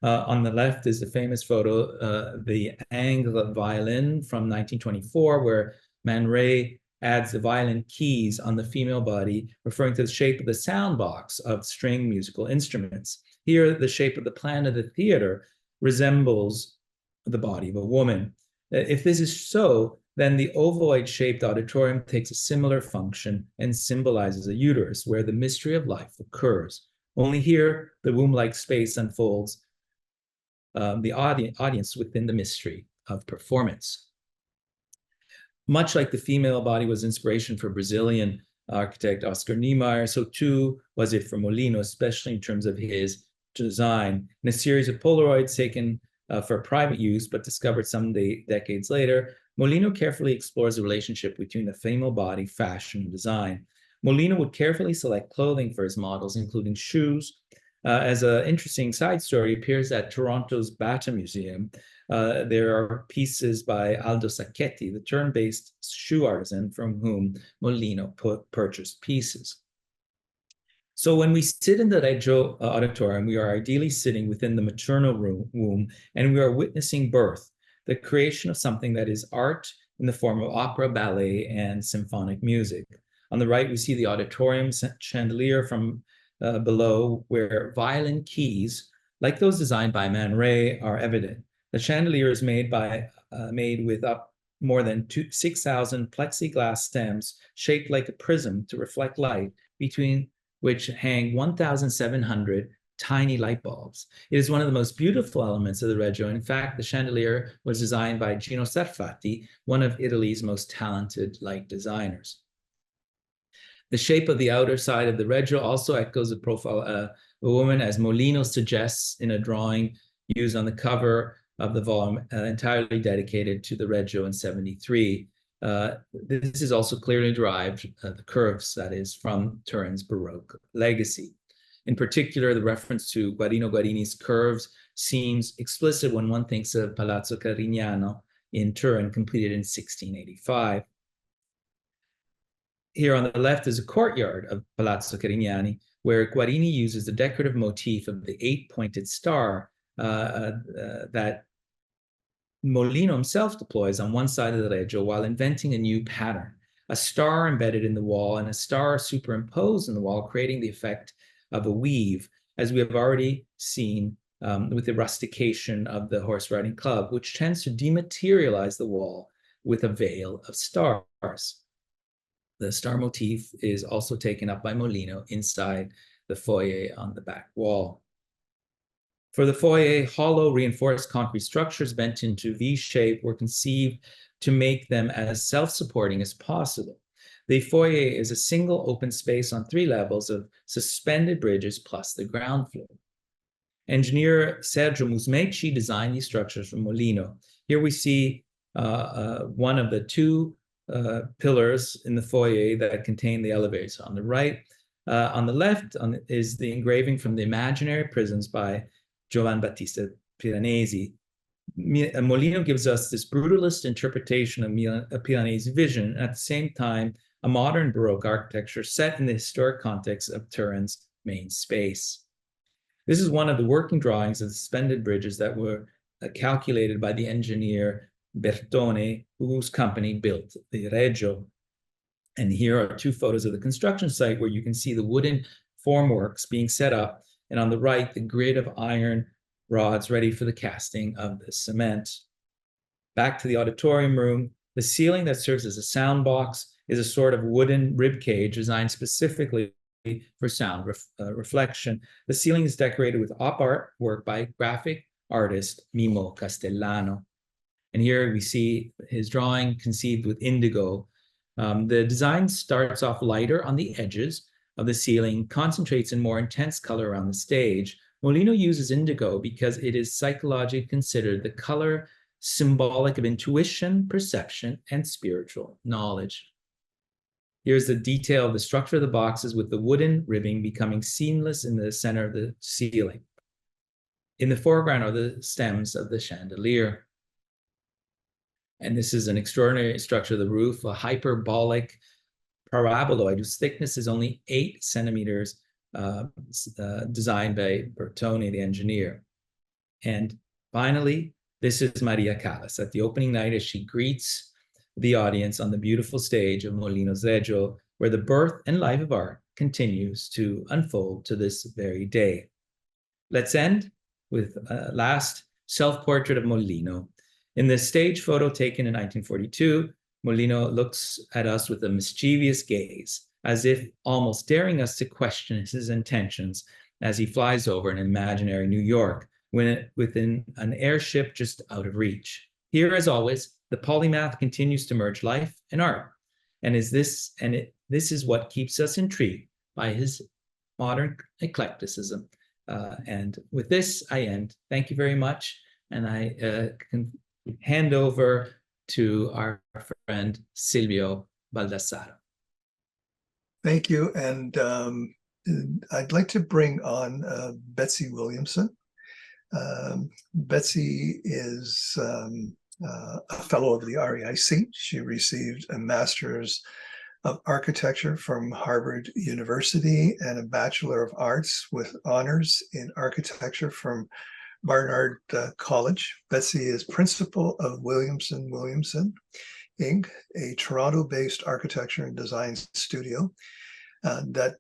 On the left is the famous photo, the Ingres violin from 1924, where Man Ray adds the violin keys on the female body, referring to the shape of the sound box of string musical instruments. Here, the shape of the plan of the theater resembles the body of a woman. If this is so, then the ovoid-shaped auditorium takes a similar function and symbolizes a uterus where the mystery of life occurs. Only here, the womb-like space unfolds the audience within the mystery of performance. Much like the female body was inspiration for Brazilian architect Oscar Niemeyer, so too was it for Mollino, especially in terms of his design. In a series of Polaroids taken for private use, but discovered some decades later, Mollino carefully explores the relationship between the female body, fashion, and design. Mollino would carefully select clothing for his models, including shoes. As an interesting side story, appears at Toronto's Bata Museum. There are pieces by Aldo Sacchetti, the Turin-based shoe artisan from whom Mollino purchased pieces. So when we sit in the Reggio auditorium, we are ideally sitting within the maternal womb, and we are witnessing birth, the creation of something that is art in the form of opera, ballet, and symphonic music. On the right, we see the auditorium chandelier from below, where violin keys, like those designed by Man Ray, are evident. The chandelier is made with up more than 6,000 plexiglass stems shaped like a prism to reflect light, between which hang 1,700 tiny light bulbs. It is one of the most beautiful elements of the Reggio. In fact, the chandelier was designed by Gino Sarfatti, one of Italy's most talented light designers. The shape of the outer side of the Reggio also echoes the profile of a woman, as Mollino suggests in a drawing used on the cover of the volume, entirely dedicated to the Reggio in 73. This is also clearly derived, the curves, that is, from Turin's Baroque legacy. In particular, the reference to Guarino Guarini's curves seems explicit when one thinks of Palazzo Carignano in Turin, completed in 1685. Here on the left is a courtyard of Palazzo Carignani, where Guarini uses the decorative motif of the 8-pointed star that Mollino himself deploys on one side of the Reggio while inventing a new pattern, a star embedded in the wall and a star superimposed in the wall, creating the effect of a weave, as we have already seen with the rustication of the horse riding club, which tends to dematerialize the wall with a veil of stars. The star motif is also taken up by Mollino inside the foyer on the back wall. For the foyer, hollow reinforced concrete structures bent into V shape were conceived to make them as self-supporting as possible. The foyer is a single open space on 3 levels of suspended bridges plus the ground floor. Engineer Sergio Musmeci designed these structures for Mollino. Here we see one of the 2 pillars in the foyer that contain the elevators. On the right, on the left is the engraving from the Imaginary Prisons by Giovan Battista Piranesi. Mollino gives us this brutalist interpretation of Piranesi's vision, and at the same time, a modern Baroque architecture set in the historic context of Turin's main space. This is one of the working drawings of the suspended bridges that were calculated by the engineer Bertone, whose company built the Reggio. And here are 2 photos of the construction site where you can see the wooden formworks being set up, and on the right, the grid of iron rods ready for the casting of the cement. Back to the auditorium room, the ceiling that serves as a sound box is a sort of wooden rib cage designed specifically for sound reflection. The ceiling is decorated with op art work by graphic artist Mimo Castellano. And here we see his drawing conceived with indigo. The design starts off lighter on the edges of the ceiling, concentrates in more intense color around the stage. Mollino uses indigo because it is psychologically considered the color symbolic of intuition, perception, and spiritual knowledge. Here's the detail of the structure of the boxes with the wooden ribbing becoming seamless in the center of the ceiling. In the foreground are the stems of the chandelier. And this is an extraordinary structure of the roof, a hyperbolic paraboloid whose thickness is only 8 centimeters, designed by Bertone, the engineer. And finally, this is Maria Callas at the opening night as she greets the audience on the beautiful stage of Mollino's Reggio, where the birth and life of art continues to unfold to this very day. Let's end with a last self-portrait of Mollino. In the stage photo taken in 1942, Mollino looks at us with a mischievous gaze, as if almost daring us to question his intentions as he flies over an imaginary New York within an airship just out of reach. Here, as always, the polymath continues to merge life and art. This is what keeps us intrigued by his modern eclecticism. And with this, I end. Thank you very much. And I can hand over to our friend Silvio Baldassaro. Thank you. And I'd like to bring on Betsy Williamson. Betsy is a fellow of the REIC. She received a master's of architecture from Harvard University and a Bachelor of Arts with honors in architecture from Barnard College. Betsy is principal of Williamson Inc., a Toronto-based architecture and design studio that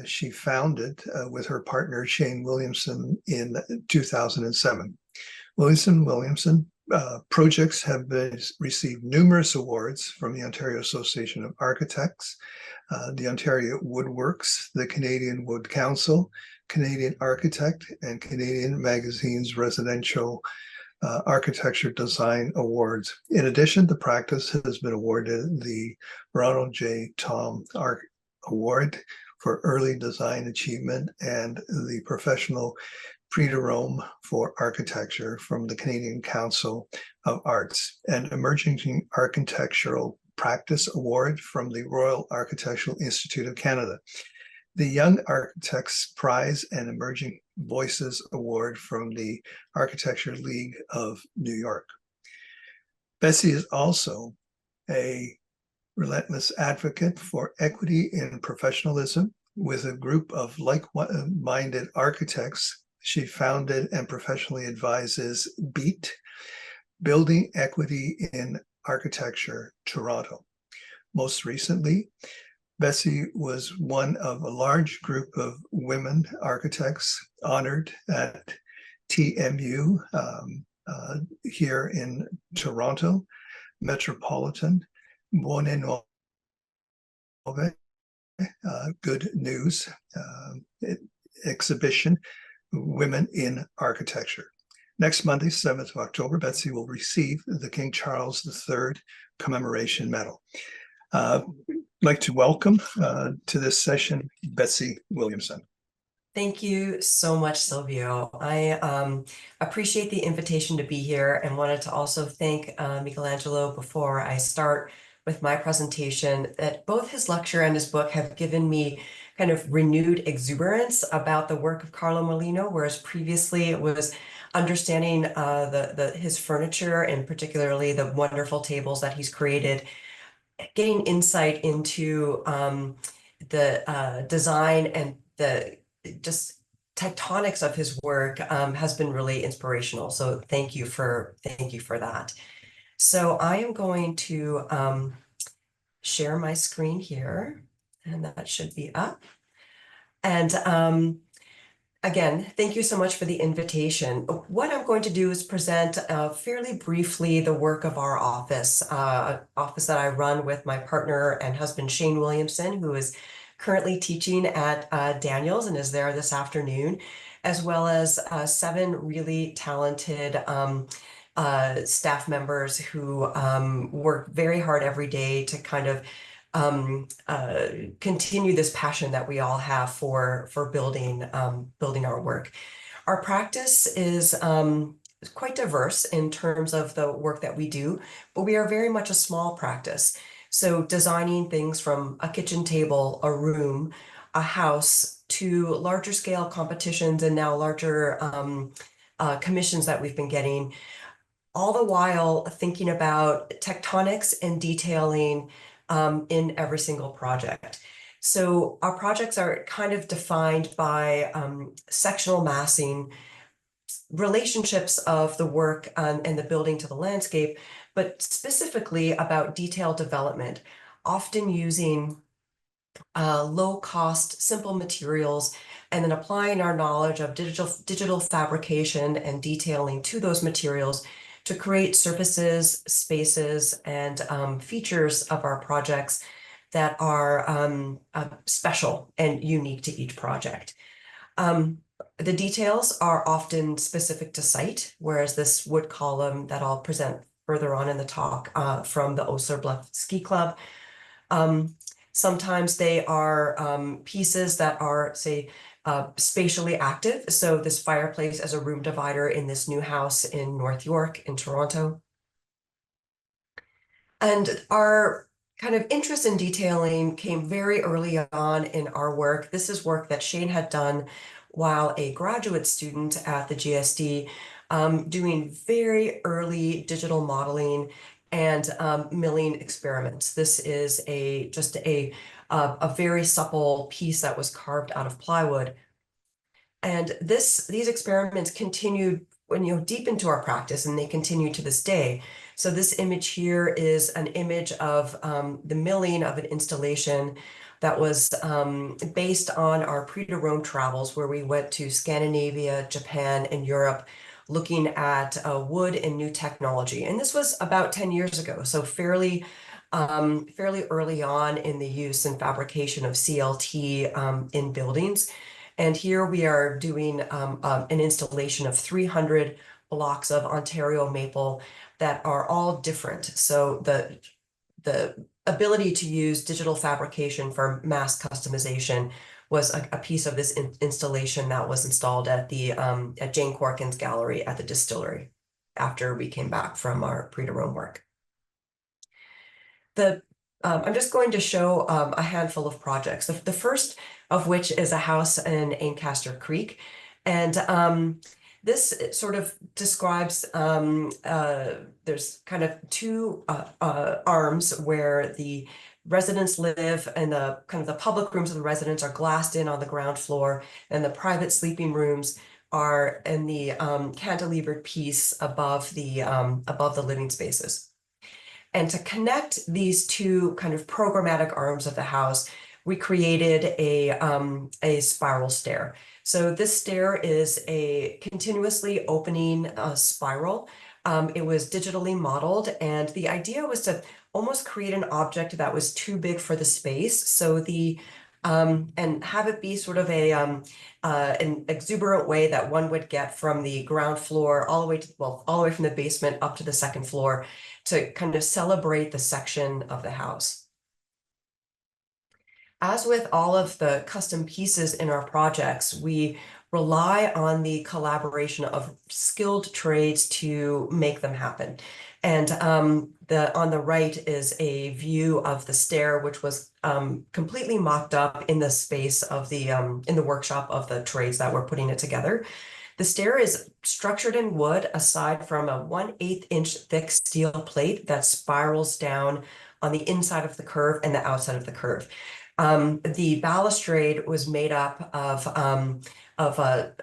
she founded with her partner Shane Williamson in 2007. Williamson projects have received numerous awards from the Ontario Association of Architects, the Ontario Woodworks, the Canadian Wood Council, Canadian Architect, and Canadian Magazine's Residential Architecture Design Awards. In addition, the practice has been awarded the Ronald J. Tom Art Award for Early Design Achievement and the Professional Prix de Rome for Architecture from the Canadian Council of Arts, and Emerging Architectural Practice Award from the Royal Architectural Institute of Canada, the Young Architects Prize and Emerging Voices Award from the Architecture League of New York. Betsy is also a relentless advocate for equity and professionalism. With a group of like-minded architects, she founded and professionally advises BEAT, Building Equity in Architecture, Toronto. Most recently, Betsy was one of a large group of women architects honored at TMU here in Toronto, Metropolitan, Buone Nuove, Good News exhibition, Women in Architecture. Next Monday, 7th of October, Betsy will receive the King Charles III Commemoration Medal. I'd like to welcome to this session, Betsy Williamson. Thank you so much, Silvio. I appreciate the invitation to be here and wanted to also thank Michelangelo before I start with my presentation, that both his lecture and his book have given me kind of renewed exuberance about the work of Carlo Mollino, whereas previously it was understanding his furniture and particularly the wonderful tables that he's created, getting insight into the design and the just tectonics of his work has been really inspirational. So thank you for that. So I am going to share my screen here, and that should be up. And again, thank you so much for the invitation. What I'm going to do is present fairly briefly the work of our office, office that I run with my partner and husband, Shane Williamson, who is currently teaching at Daniels and is there this afternoon, as well as 7 really talented staff members who work very hard every day to kind of continue this passion that we all have for building our work. Our practice is quite diverse in terms of the work that we do, but we are very much a small practice. So designing things from a kitchen table, a room, a house, to larger scale competitions and now larger commissions that we've been getting, all the while thinking about tectonics and detailing in every single project. So our projects are kind of defined by sectional massing, relationships of the work and the building to the landscape, but specifically about detail development, often using low-cost, simple materials, and then applying our knowledge of digital fabrication and detailing to those materials to create surfaces, spaces, and features of our projects that are special and unique to each project. The details are often specific to site, whereas this wood column that I'll present further on in the talk from the Osler Bluff Ski Club. Sometimes they are pieces that are, say, spatially active. So this fireplace as a room divider in this new house in North York in Toronto. And our kind of interest in detailing came very early on in our work. This is work that Shane had done while a graduate student at the GSD, doing very early digital modeling and milling experiments. This is just a very supple piece that was carved out of plywood. And these experiments continued deep into our practice, and they continue to this day. So this image here is an image of the milling of an installation that was based on our Prix de Rome travels, where we went to Scandinavia, Japan, and Europe, looking at wood and new technology. And this was about 10 years ago, so fairly early on in the use and fabrication of CLT in buildings. And here we are doing an installation of 300 blocks of Ontario maple that are all different. So the ability to use digital fabrication for mass customization was a piece of this installation that was installed at the at Jane Corkin's gallery at the distillery after we came back from our Prix de Rome work. I'm just going to show a handful of projects. The first of which is a house in Ancaster Creek. And this sort of describes, there's kind of two arms where the residents live, and the kind of the public rooms of the residents are glassed in on the ground floor, and the private sleeping rooms are in the cantilevered piece above the living spaces. And to connect these two kind of programmatic arms of the house, we created a spiral stair. So this stair is a continuously opening spiral. It was digitally modeled, and the idea was to almost create an object that was too big for the space. So and have it be sort of an exuberant way that one would get from the ground floor all the way from the basement up to the second floor, to kind of celebrate the section of the house. As with all of the custom pieces in our projects, we rely on the collaboration of skilled trades to make them happen. And on the right is a view of the stair, which was completely mocked up in the space of in the workshop of the trades that were putting it together. The stair is structured in wood, aside from a 1/8 inch thick steel plate that spirals down on the inside of the curve and the outside of the curve. The balustrade was made up of a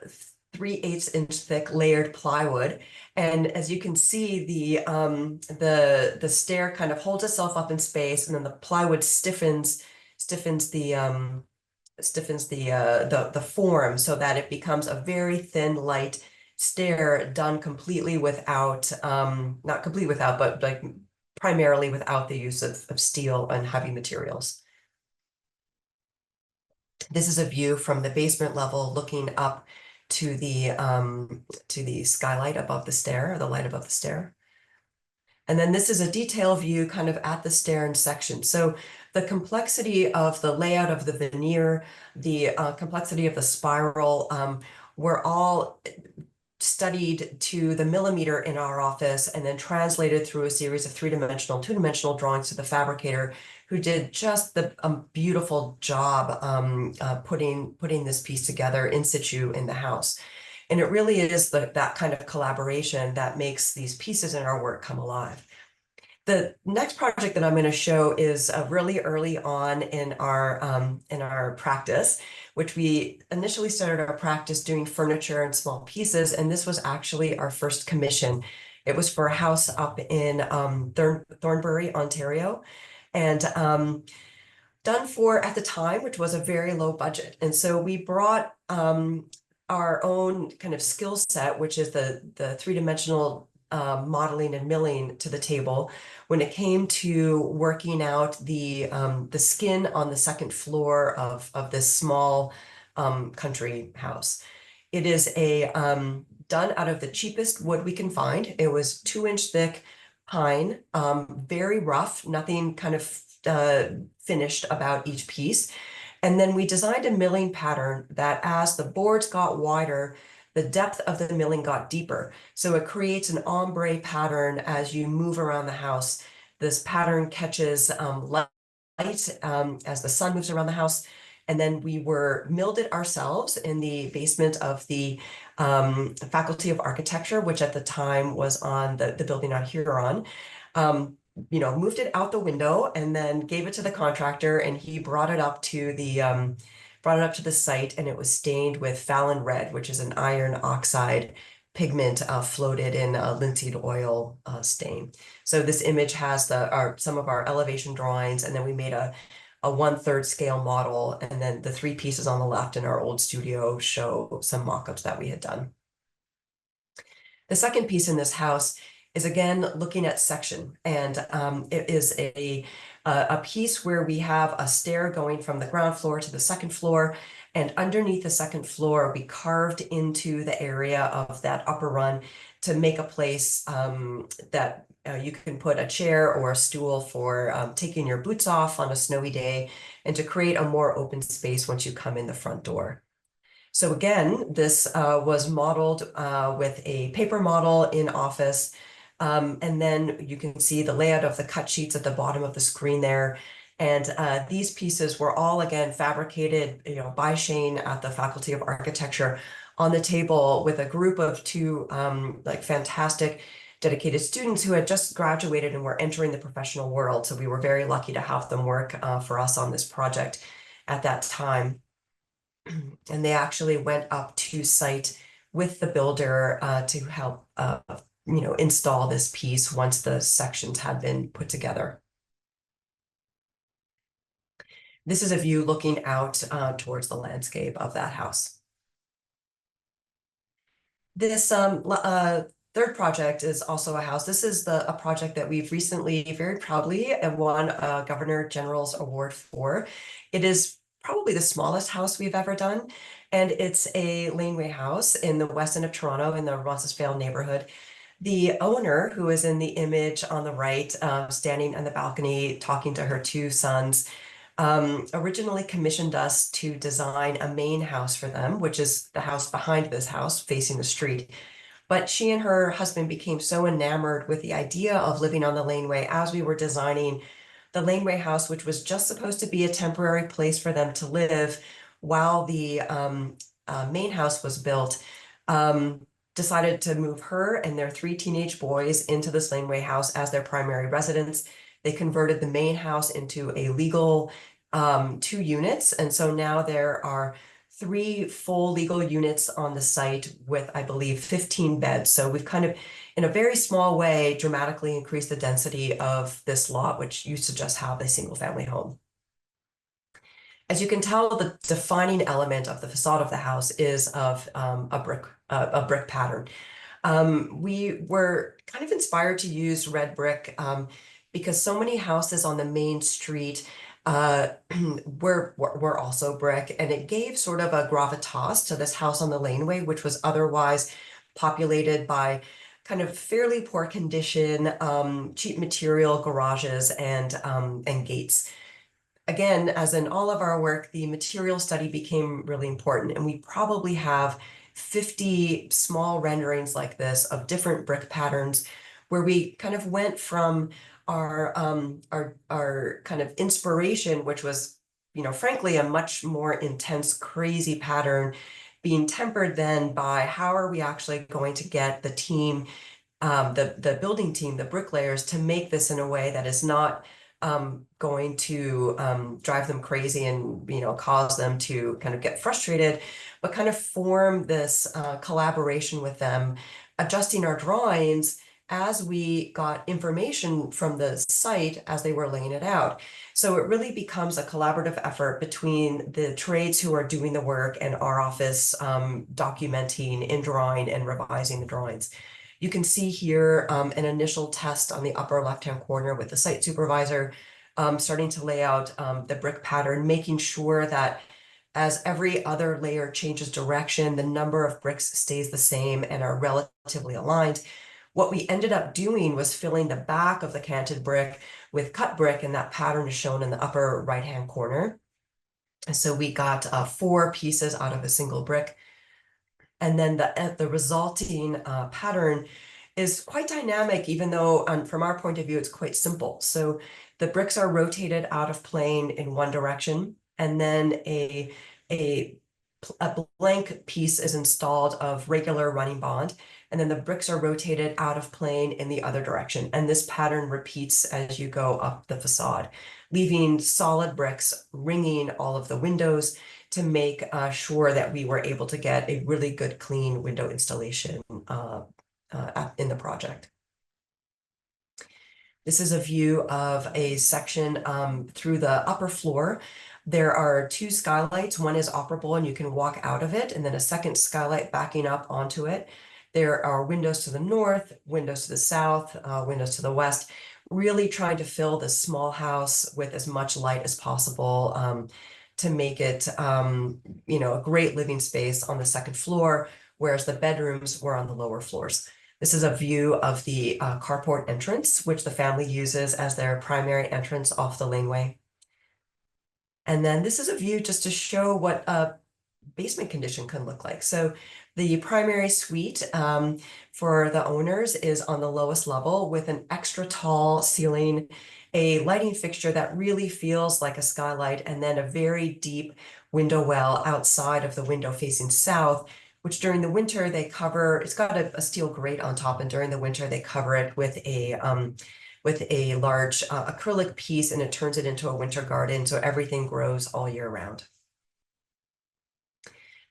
3/8 inch thick layered plywood. And as you can see, the stair kind of holds itself up in space, and then the plywood stiffens the form so that it becomes a very thin, light stair done completely without, not complete without, but like primarily without the use of steel and heavy materials. This is a view from the basement level looking up to the skylight above the stair, or the light above the stair. And then this is a detail view kind of at the stair and section. So the complexity of the layout of the veneer, the complexity of the spiral, were all studied to the millimeter in our office and then translated through a series of three-dimensional, two-dimensional drawings to the fabricator, who did just the beautiful job putting this piece together in situ in the house. And it really is that kind of collaboration that makes these pieces in our work come alive. The next project that I'm going to show is really early on in our practice, which we initially started our practice doing furniture and small pieces, and this was actually our first commission. It was for a house up in Thornbury, Ontario, and done for, at the time, which was a very low budget. And so we brought our own kind of skill set, which is the three-dimensional modeling and milling, to the table when it came to working out the skin on the second floor of this small country house. It is a done out of the cheapest wood we can find. It was 2-inch thick pine, very rough, nothing kind of finished about each piece. And then we designed a milling pattern that, as the boards got wider, the depth of the milling got deeper. So it creates an ombre pattern as you move around the house. This pattern catches light as the sun moves around the house. And then we milled it ourselves in the basement of the Faculty of Architecture, which at the time was on the building on Huron. Moved it out the window and then gave it to the contractor, and he brought it up to the site, and it was stained with Fallon red, which is an iron oxide pigment floated in a linseed oil stain. So this image has some of our elevation drawings, and then we made a 1/3 scale model, and then the 3 pieces on the left in our old studio show some mock-ups that we had done. The second piece in this house is, again, looking at section, and it is a piece where we have a stair going from the ground floor to the second floor, and underneath the second floor we carved into the area of that upper run to make a place that you can put a chair or a stool for taking your boots off on a snowy day, and to create a more open space once you come in the front door. So again, this was modeled with a paper model in office. And then you can see the layout of the cut sheets at the bottom of the screen there. And these pieces were all, again, fabricated, by Shane at the Faculty of Architecture on the table with a group of 2 fantastic dedicated students who had just graduated and were entering the professional world. So we were very lucky to have them work for us on this project at that time. And they actually went up to site with the builder to help install this piece once the sections had been put together. This is a view looking out towards the landscape of that house. This third project is also a house. This is a project that we've recently very proudly won a Governor General's Award for. It is probably the smallest house we've ever done, and it's a laneway house in the west end of Toronto in the Roncesvalles neighborhood. The owner, who is in the image on the right, standing on the balcony talking to her 2 sons, originally commissioned us to design a main house for them, which is the house behind this house facing the street. But she and her husband became so enamored with the idea of living on the laneway as we were designing the laneway house, which was just supposed to be a temporary place for them to live while the main house was built, decided to move her and their 3 teenage boys into this laneway house as their primary residence. They converted the main house into a legal 2 units. And so now there are 3 full legal units on the site with, I believe, 15 beds. So we've kind of, in a very small way, dramatically increased the density of this lot, which used to just have a single family home. As you can tell, the defining element of the facade of the house is of a brick pattern. We were kind of inspired to use red brick because so many houses on the main street were also brick, and it gave sort of a gravitas to this house on the laneway, which was otherwise populated by kind of fairly poor condition, cheap material garages and gates. Again, as in all of our work, the material study became really important, and we probably have 50 small renderings like this of different brick patterns, where we kind of went from our kind of inspiration, which was, you know, frankly, a much more intense, crazy pattern, being tempered then by how are we actually going to get the team, the building team, the bricklayers, to make this in a way that is not going to drive them crazy and, you know, cause them to kind of get frustrated, but kind of form this collaboration with them, adjusting our drawings as we got information from the site as they were laying it out. So it really becomes a collaborative effort between the trades who are doing the work and our office documenting in drawing and revising the drawings. You can see here an initial test on the upper left-hand corner with the site supervisor starting to lay out the brick pattern, making sure that as every other layer changes direction, the number of bricks stays the same and are relatively aligned. What we ended up doing was filling the back of the canted brick with cut brick, and that pattern is shown in the upper right-hand corner. And so we got 4 pieces out of a single brick. And then the resulting pattern is quite dynamic, even though from our point of view, it's quite simple. So the bricks are rotated out of plane in one direction, and then a blank piece is installed of regular running bond, and then the bricks are rotated out of plane in the other direction. And this pattern repeats as you go up the facade, leaving solid bricks ringing all of the windows to make sure that we were able to get a really good, clean window installation in the project. This is a view of a section through the upper floor. There are 2 skylights. One is operable and you can walk out of it, and then a second skylight backing up onto it. There are windows to the north, windows to the south, windows to the west, really trying to fill this small house with as much light as possible to make it, you know, a great living space on the second floor, whereas the bedrooms were on the lower floors. This is a view of the carport entrance, which the family uses as their primary entrance off the laneway. And then this is a view just to show what a basement condition can look like. So the primary suite for the owners is on the lowest level with an extra tall ceiling, a lighting fixture that really feels like a skylight, and then a very deep window well outside of the window facing south, which during the winter they cover. It's got a steel grate on top, and during the winter they cover it with a large acrylic piece, and it turns it into a winter garden, so everything grows all year round.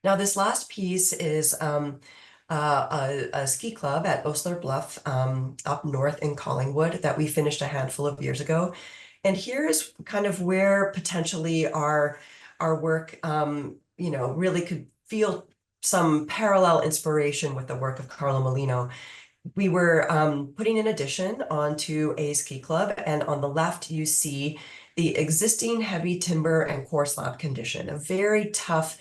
Now, this last piece is a ski club at Osler Bluff up north in Collingwood that we finished a handful of years ago. And here is kind of where potentially our work, you know, really could feel some parallel inspiration with the work of Carlo Mollino. We were putting an addition onto a ski club, and on the left you see the existing heavy timber and core slab condition, a very tough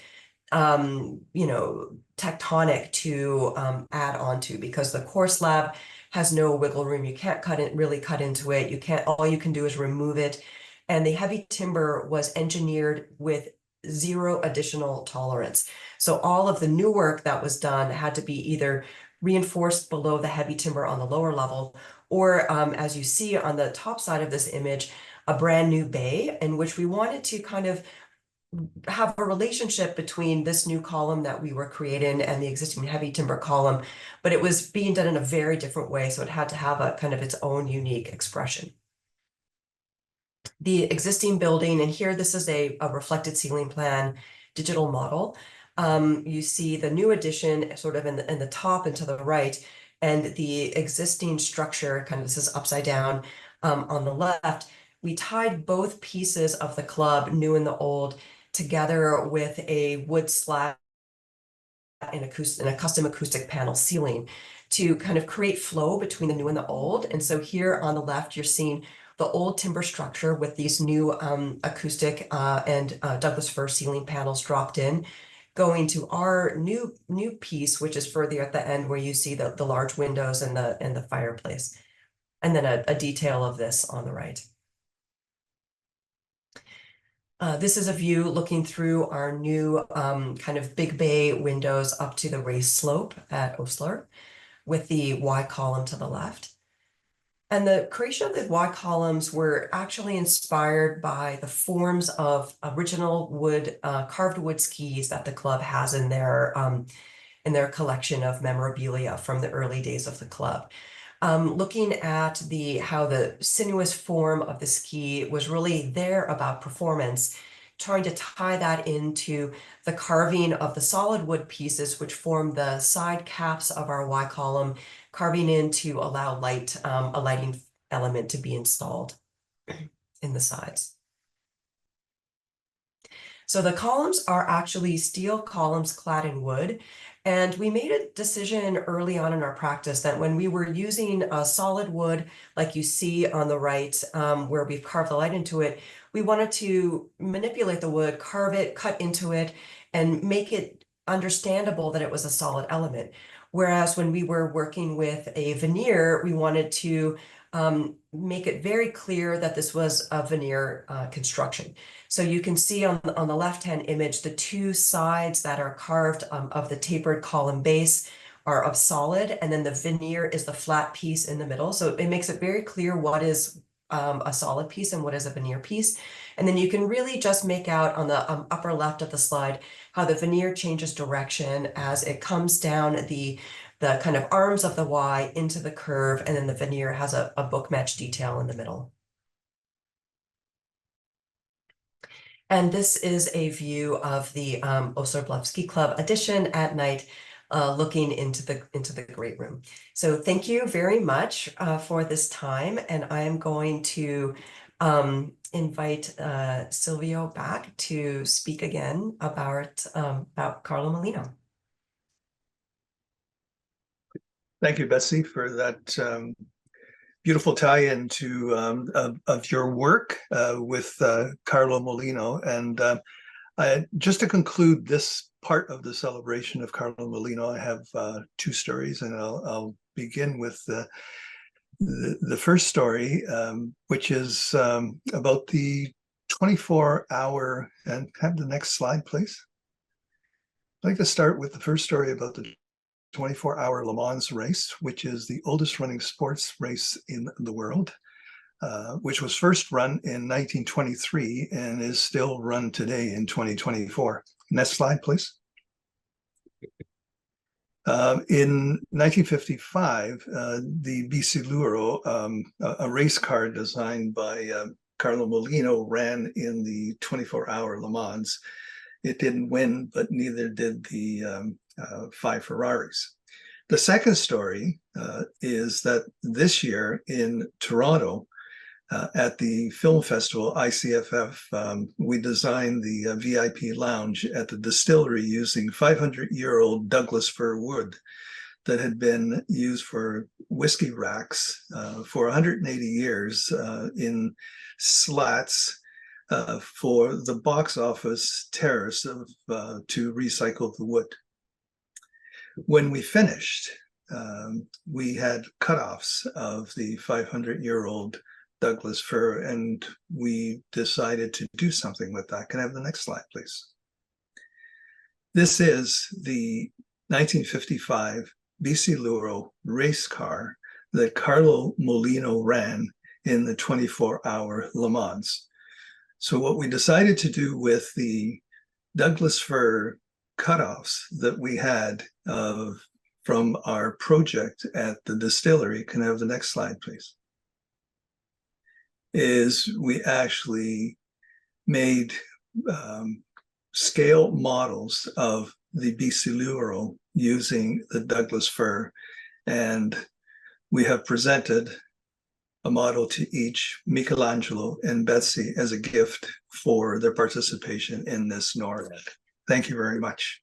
you know, tectonic to add on to, because the core slab has no wiggle room. You can't really cut into it. You can't, all you can do is remove it. And the heavy timber was engineered with 0 additional tolerance. So all of the new work that was done had to be either reinforced below the heavy timber on the lower level, or as you see on the top side of this image, a brand new bay in which we wanted to kind of have a relationship between this new column that we were creating and the existing heavy timber column, but it was being done in a very different way, so it had to have a kind of its own unique expression. The existing building, and here this is a reflected ceiling plan digital model. You see the new addition sort of in the top and to the right, and the existing structure, kind of this is upside down on the left. We tied both pieces of the club, new and the old, together with a wood slat and a custom acoustic panel ceiling to kind of create flow between the new and the old. And so here on the left, you're seeing the old timber structure with these new acoustic and Douglas fir ceiling panels dropped in, going to our new piece, which is further at the end where you see the large windows and the fireplace. And then a detail of this on the right. This is a view looking through our new kind of big bay windows up to the raised slope at Osler with the Y column to the left. And the creation of the Y columns were actually inspired by the forms of original wood, carved wood skis that the club has in their collection of memorabilia from the early days of the club. Looking at how the sinuous form of the ski was really there about performance, trying to tie that into the carving of the solid wood pieces, which form the side caps of our Y column, carving in to allow light, a lighting element to be installed in the sides. So the columns are actually steel columns clad in wood. And we made a decision early on in our practice that when we were using solid wood, like you see on the right, where we've carved the light into it, we wanted to manipulate the wood, carve it, cut into it, and make it understandable that it was a solid element. Whereas when we were working with a veneer, we wanted to make it very clear that this was a veneer construction. So you can see on the left-hand image, the two sides that are carved of the tapered column base are of solid, and then the veneer is the flat piece in the middle. So it makes it very clear what is a solid piece and what is a veneer piece. And then you can really just make out on the upper left of the slide how the veneer changes direction as it comes down the kind of arms of the Y into the curve, and then the veneer has a book match detail in the middle. And this is a view of the Osler Bluff Ski Club addition at night, looking into the great room. So thank you very much for this time, and I am going to invite Silvio back to speak again about Carlo Mollino. Thank you, Betsy, for that beautiful tie-in to of your work with Carlo Mollino. And just to conclude this part of the celebration of Carlo Mollino, I have two stories, and I'll begin with the first story, which is about the 24-hour, and have the next slide, please. I'd like to start with the first story about the 24-hour Le Mans race, which is the oldest running sports race in the world, which was first run in 1923 and is still run today in 2024. Next slide, please. In 1955, the Biciluro, a race car designed by Carlo Mollino, ran in the 24-hour Le Mans. It didn't win, but neither did the 5 Ferraris. The second story is that this year in Toronto, at the film festival ICFF, we designed the VIP lounge at the distillery using 500-year-old Douglas fir wood that had been used for whiskey racks for 180 years in slats for the box office terrace to recycle the wood. When we finished, we had cutoffs of the 500-year-old Douglas fir, and we decided to do something with that. Can I have the next slide, please? This is the 1955 Biciluro race car that Carlo Mollino ran in the 24-hour Le Mans. So what we decided to do with the Douglas fir cutoffs that we had from our project at the distillery, can I have the next slide, please, is we actually made scale models of the Biciluro using the Douglas fir, and we have presented a model to each, Michelangelo and Betsy, as a gift for their participation in this NORR. Thank you very much.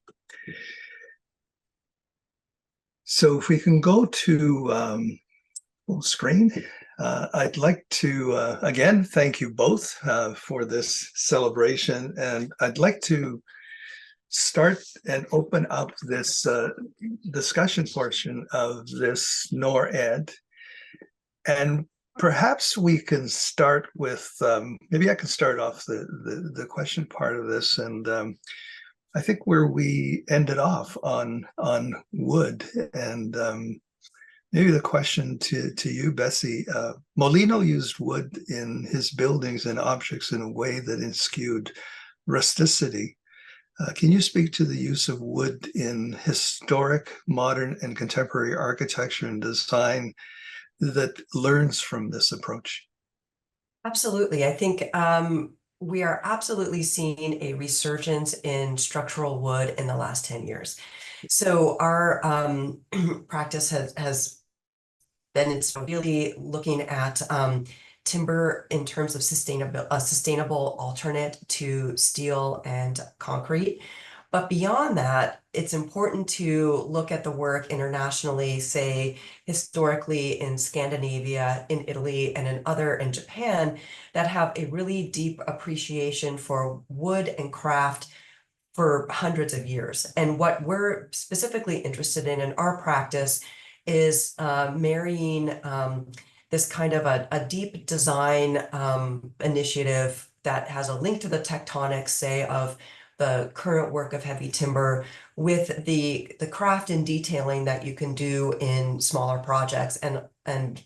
So if we can go to full screen. I'd like to, again, thank you both for this celebration. And I'd like to start and open up this discussion portion of this NORR. And perhaps we can start with, maybe I can start off the question part of this. And I think where we ended off on wood, and maybe the question to you, Bessie. Mollino used wood in his buildings and objects in a way that eschewed rusticity. Can you speak to the use of wood in historic, modern, and contemporary architecture and design that learns from this approach? Absolutely. I think we are absolutely seeing a resurgence in structural wood in the last 10 years. So our practice has been it's really looking at timber in terms of a sustainable alternate to steel and concrete. But beyond that, it's important to look at the work internationally, say historically in Scandinavia, in Italy, and in Japan, that have a really deep appreciation for wood and craft for hundreds of years. And what we're specifically interested in our practice is marrying this kind of a deep design initiative that has a link to the tectonics, say, of the current work of heavy timber with the craft and detailing that you can do in smaller projects, and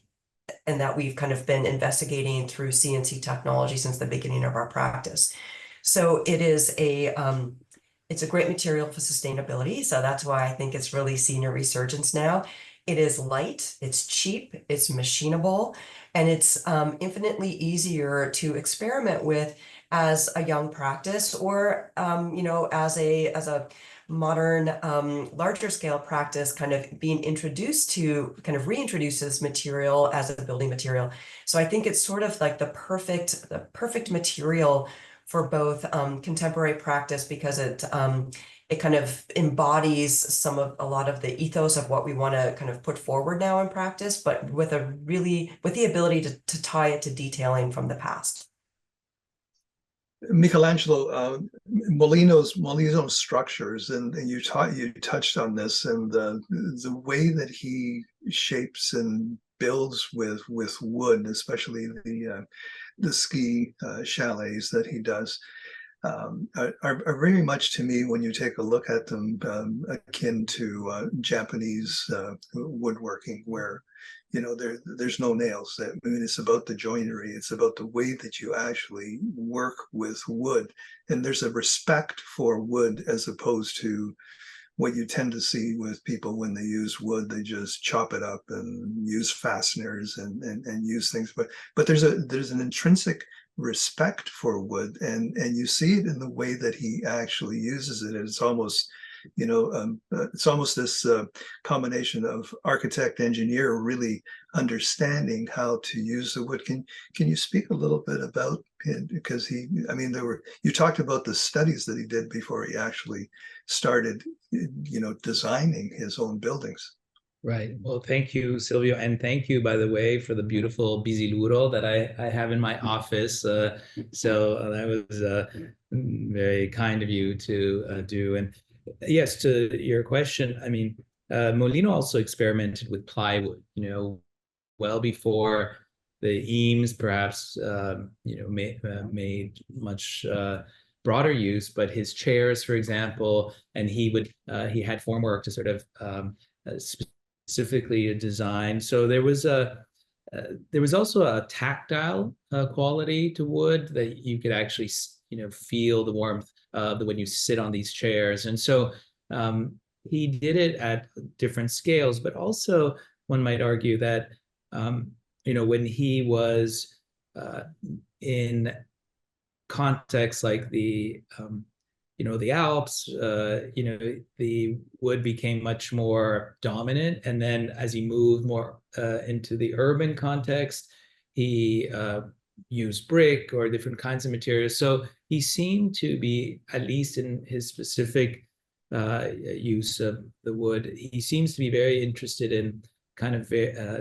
that we've kind of been investigating through CNC technology since the beginning of our practice. So it's a great material for sustainability. So that's why I think it's really seen a resurgence now. It is light, it's cheap, it's machinable, and it's infinitely easier to experiment with as a young practice, or as a modern larger scale practice, kind of being introduced to kind of reintroduce this material as a building material. So I think it's sort of like the perfect material for both contemporary practice, because it kind of embodies a lot of the ethos of what we want to kind of put forward now in practice, but with the ability to tie it to detailing from the past. Michelangelo, Mollino's structures, and you touched on this, and the way that he shapes and builds with wood, especially the ski chalets that he does, are very much, to me, when you take a look at them, akin to Japanese woodworking, where there's no nails. I mean, it's about the joinery. It's about the way that you actually work with wood, and there's a respect for wood as opposed to what you tend to see with people when they use wood. They just chop it up and use fasteners and use things. But there's an intrinsic respect for wood, and you see it in the way that he actually uses it. It's almost this combination of architect engineer really understanding how to use the wood. Can you speak a little bit about it? Because you talked about the studies that he did before he actually started designing his own buildings. Right. Well, thank you, Silvio. And thank you, by the way, for the beautiful bisiluro that I have in my office. So that was very kind of you to do. And yes, to your question, I mean, Mollino also experimented with plywood, well before the Eames perhaps, made much broader use. But his chairs, for example, and he had formwork to sort of specifically designed. So there was also a tactile quality to wood that you could actually feel the warmth when you sit on these chairs. And so he did it at different scales, but also one might argue that when he was in contexts like the Alps, the wood became much more dominant. And then as he moved more into the urban context, he used brick or different kinds of materials. So he seemed to be, at least in his specific use of the wood, he seems to be very interested in kind of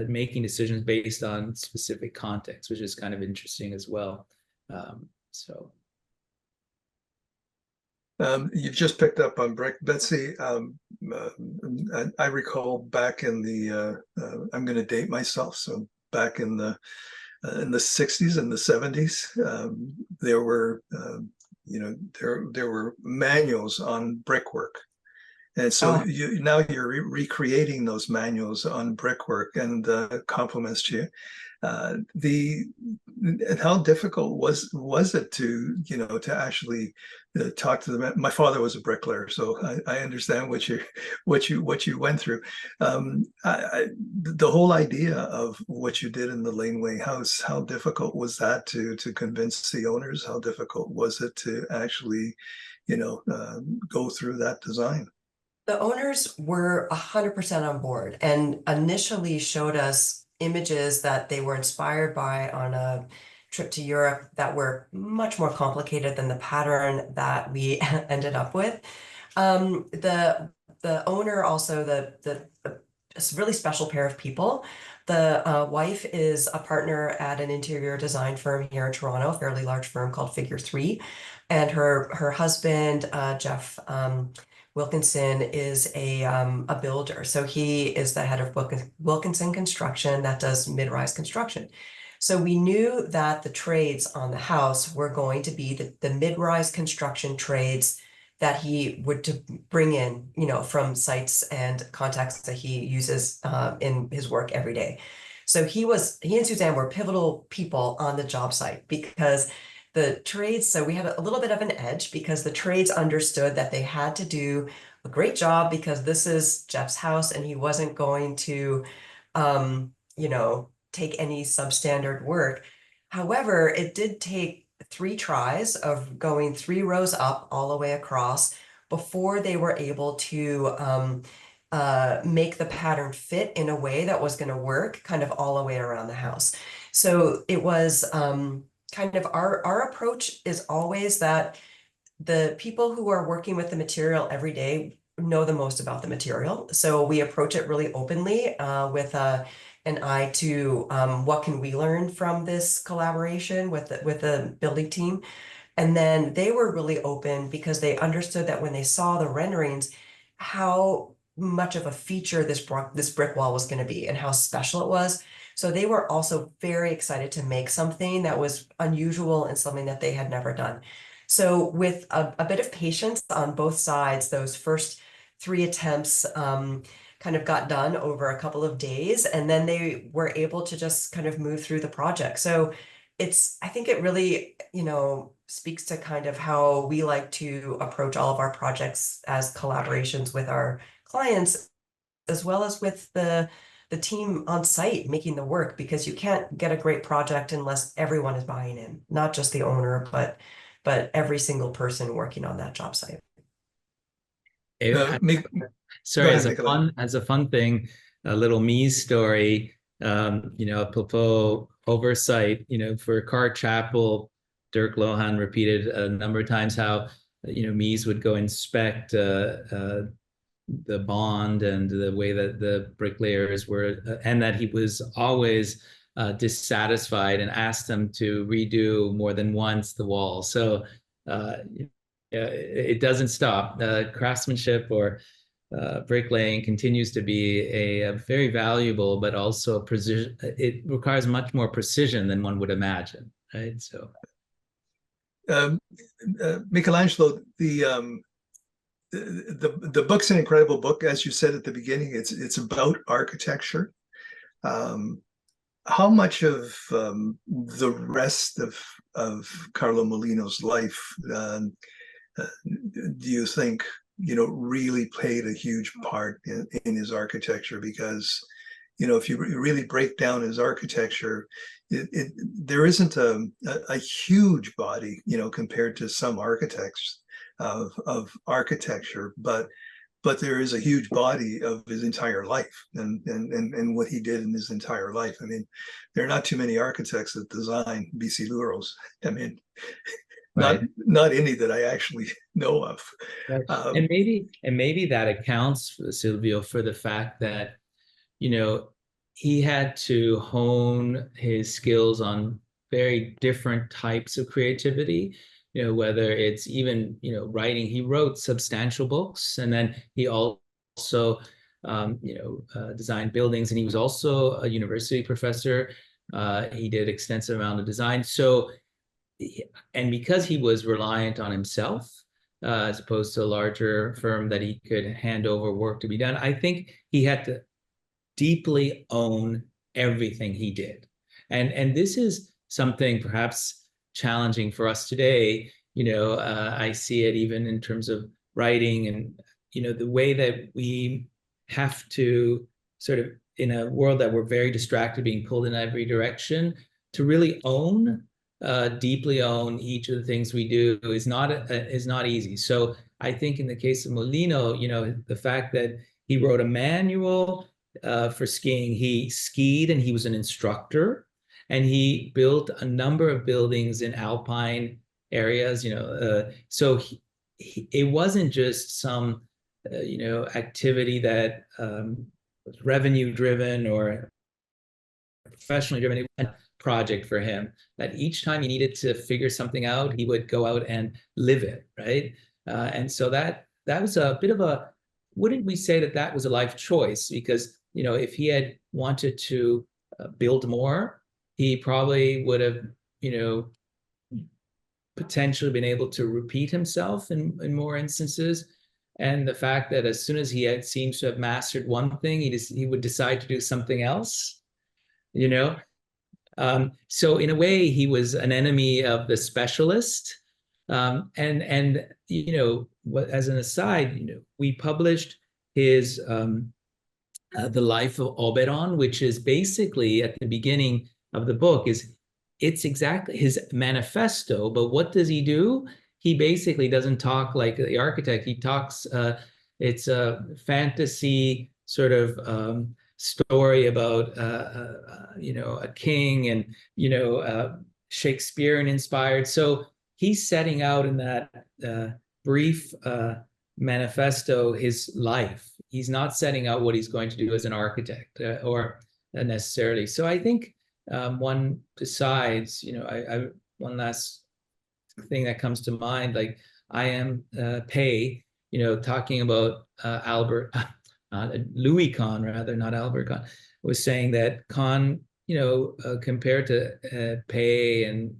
making decisions based on specific context, which is kind of interesting as well. So. You've just picked up on brick, Betsy. I recall back in the, I'm going to date myself, so back in the 60s and the 70s, there were, there were manuals on brickwork. And so now you're recreating those manuals on brickwork, and compliments to you. How difficult was it to to actually talk to them? My father was a bricklayer, so I understand what you went through. The whole idea of what you did in the laneway house, how difficult was that to convince the owners? How difficult was it to actually go through that design? The owners were 100% on board and initially showed us images that they were inspired by on a trip to Europe that were much more complicated than the pattern that we ended up with. The owner also, a really special pair of people. The wife is a partner at an interior design firm here in Toronto, a fairly large firm called Figure 3. And her husband, Jeff Wilkinson, is a builder. So he is the head of Wilkinson Construction that does mid-rise construction. So we knew that the trades on the house were going to be the mid-rise construction trades that he would to bring in, from sites and contacts that he uses in his work every day. So he and Suzanne were pivotal people on the job site, because the trades, so we had a little bit of an edge because the trades understood that they had to do a great job because this is Jeff's house and he wasn't going to, take any substandard work. However, it did take 3 tries of going 3 rows up all the way across before they were able to make the pattern fit in a way that was going to work kind of all the way around the house. So it was kind of our approach is always that the people who are working with the material every day know the most about the material. So we approach it really openly with an eye to what can we learn from this collaboration with the building team. And then they were really open because they understood that when they saw the renderings, how much of a feature this brick wall was going to be and how special it was. So they were also very excited to make something that was unusual and something that they had never done. So with a bit of patience on both sides, those first 3 attempts kind of got done over a couple of days, and then they were able to just kind of move through the project. So I think it really, speaks to kind of how we like to approach all of our projects as collaborations with our clients, as well as with the team on site making the work, because you can't get a great project unless everyone is buying in, not just the owner, but every single person working on that job site. Sorry, ahead, as a fun thing, a little Mies story, apropos oversight, for Car Chapel, Dirk Lohan repeated a number of times how, Mies would go inspect the bond and the way that the bricklayers were, and that he was always dissatisfied and asked them to redo more than once the wall. So it doesn't stop. Craftsmanship or bricklaying continues to be a very valuable, but also precision. It requires much more precision than one would imagine, right? So, Michelangelo, the book's an incredible book, as you said at the beginning. It's about architecture. How much of the rest of Carlo Mollino's life do you think really played a huge part in his architecture? Because if you really break down his architecture, there isn't a huge body compared to some architects of architecture, but there is a huge body of his entire life and what he did in his entire life. I mean, there are not too many architects that design BC Luros. I mean, right. not any that I actually know of. Right. And maybe that accounts, Silvio, for the fact that he had to hone his skills on very different types of creativity, whether it's even, writing. He wrote substantial books, and then he also, designed buildings, and he was also a university professor. He did extensive amount of design. So, and because he was reliant on himself, as opposed to a larger firm that he could hand over work to be done, I think he had to deeply own everything he did. And this is something perhaps challenging for us today. I see it even in terms of writing, and, the way that we have to sort of, in a world that we're very distracted, being pulled in every direction, to really deeply own each of the things we do is not easy. So I think in the case of Mollino, the fact that he wrote a manual for skiing, he skied and he was an instructor, and he built a number of buildings in alpine areas. So it wasn't just some activity that was revenue driven or professionally driven. It was a project for him that each time he needed to figure something out, he would go out and live it, right? And so that was a bit of a, wouldn't we say that was a life choice? Because, if he had wanted to build more, he probably would have, potentially been able to repeat himself in more instances. And the fact that as soon as seems to have mastered one thing, he would decide to do something else, So in a way, he was an enemy of the specialist. And as an aside, we published his The Life of Oberon, which is basically at the beginning of the book. It's exactly his manifesto. But what does he do? He basically doesn't talk like the architect. He talks. It's a fantasy sort of story about a king and Shakespearean inspired. So he's setting out in that brief manifesto his life. He's not setting out what he's going to do as an architect or necessarily. So I think one decides. One last thing that comes to mind, like I.M. Pei, talking about Albert. Louis Kahn, rather, not Albert Kahn, was saying that Kahn, compared to Pei, and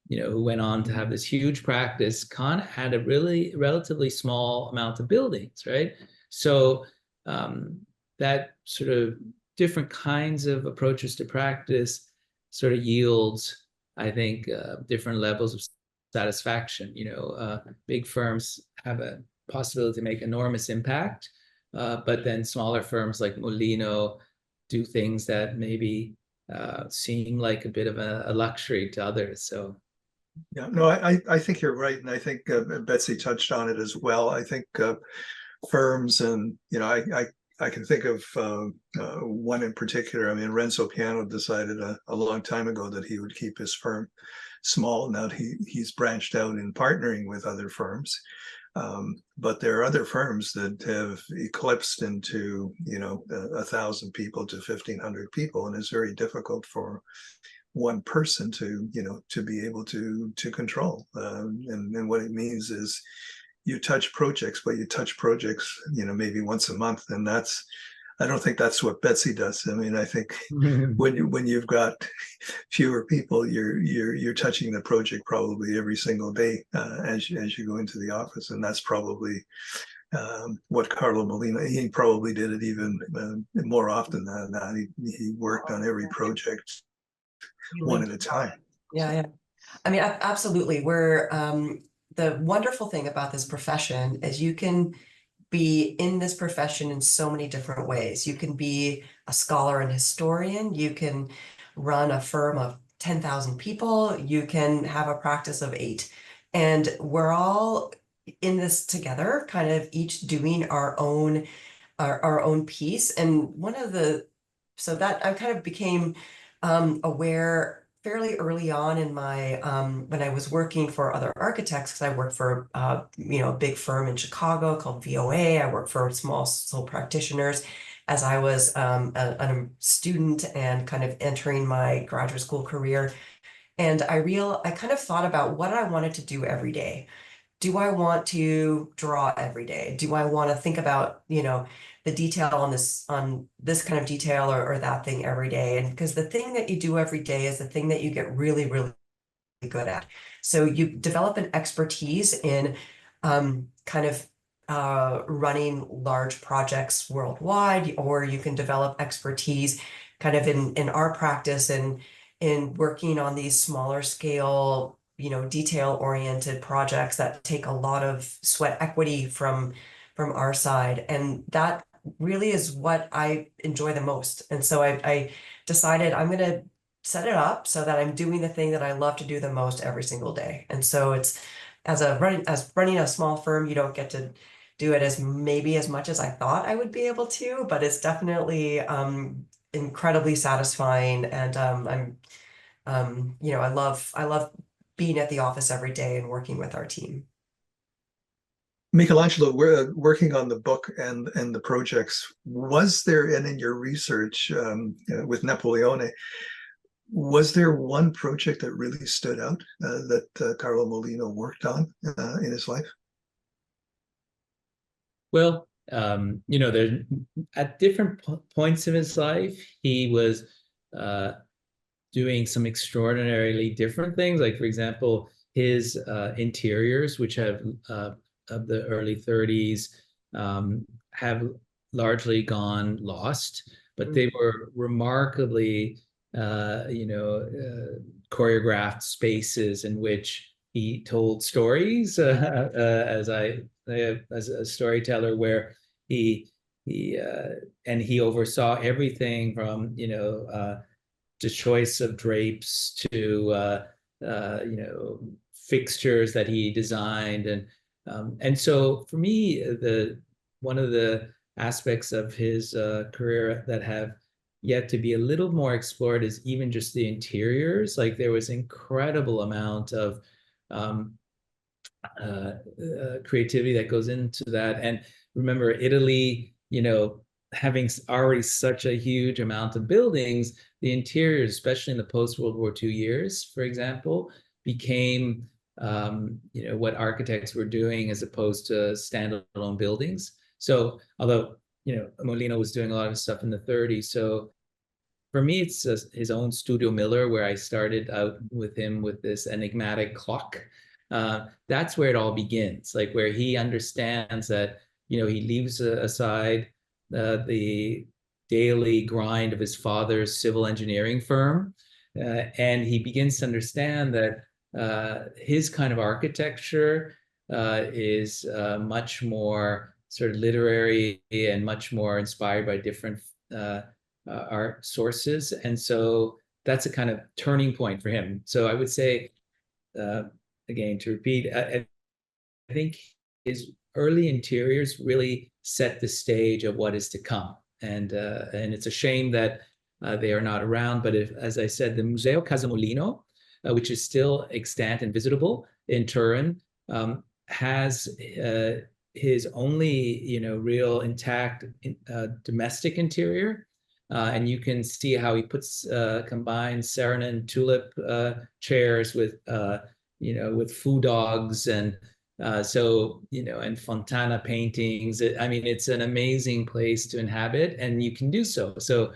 who went on to have this huge practice, Kahn had a really relatively small amount of buildings, right? So that sort of different kinds of approaches to practice sort of yields, I think, different levels of satisfaction. Big firms have a possibility to make enormous impact. But then smaller firms like Mollino do things that maybe seem like a bit of a luxury to others. So, yeah, no, I think you're right, and I think Betsy touched on it as well. I think firms, and I can think of one in particular. I mean, Renzo Piano decided a long time ago that he would keep his firm small. Now he's branched out in partnering with other firms. But there are other firms that have eclipsed into 1,000 people to 1,500 people, and it's very difficult for one person to be able to control. And what it means is you touch projects, but you touch projects maybe once a month, and I don't think that's what Betsy does. I mean, I think when you've got fewer people, you're touching the project probably every single day as you go into the office, and that's probably what Carlo Mollino. He probably did it even more often than that. He worked on every project one at a time. Yeah. I mean, absolutely. We're the wonderful thing about this profession is you can be in this profession in so many different ways. You can be a scholar and historian. You can run a firm of 10,000 people. You can have a practice of 8. And we're all in this together, kind of each doing our own piece. And so that I kind of became aware fairly early on in my when I was working for other architects, because I worked for a big firm in Chicago called VOA. I worked for small sole practitioners, as I was a student and kind of entering my graduate school career. And I kind of thought about what I wanted to do every day. Do I want to draw every day? Do I want to think about, the detail on this kind of detail or that thing every day? And because the thing that you do every day is the thing that you get really, really good at. So you develop an expertise in kind of running large projects worldwide, or you can develop expertise kind of in our practice and in working on these smaller scale, detail oriented projects that take a lot of sweat equity from our side. And that really is what I enjoy the most. And so I decided I'm going to set it up so that I'm doing the thing that I love to do the most every single day. And so it's as running a small firm, you don't get to do it as much as I thought I would be able to, but it's definitely incredibly satisfying. And I love being at the office every day and working with our team. Michelangelo, we're working on the book and the projects. Was there, and in your research with Napoleone, was there one project that really stood out that Carlo Mollino worked on in his life? Well, there at different points of his life, he was doing some extraordinarily different things. Like, for example, his interiors, which have of the early 30s, have largely gone lost, but they were remarkably, choreographed spaces in which he told stories as a storyteller, where he oversaw everything from the choice of drapes to fixtures that he designed, and so for me, one of the aspects of his career that have yet to be a little more explored is even just the interiors. Like, there was incredible amount of creativity that goes into that. And remember, Italy, having already such a huge amount of buildings, the interiors, especially in the post-World War II years, for example, became what architects were doing as opposed to standalone buildings. So although Mollino was doing a lot of stuff in the 30s, so for me, it's his own Studio Miller, where I started out with him with this enigmatic clock. That's where it all begins, like where he understands that, he leaves aside the daily grind of his father's civil engineering firm. And he begins to understand that his kind of architecture is much more sort of literary and much more inspired by different art sources. And so that's a kind of turning point for him. So I would say, again, to repeat, I think his early interiors really set the stage of what is to come. And it's a shame that they are not around. But as I said, the Museo Casa Mollino, which is still extant and visitable in Turin, has his only real intact domestic interior. And you can see how he combines Saarinen tulip chairs with food dogs and and Fontana paintings. It's an amazing place to inhabit, and you can do so. So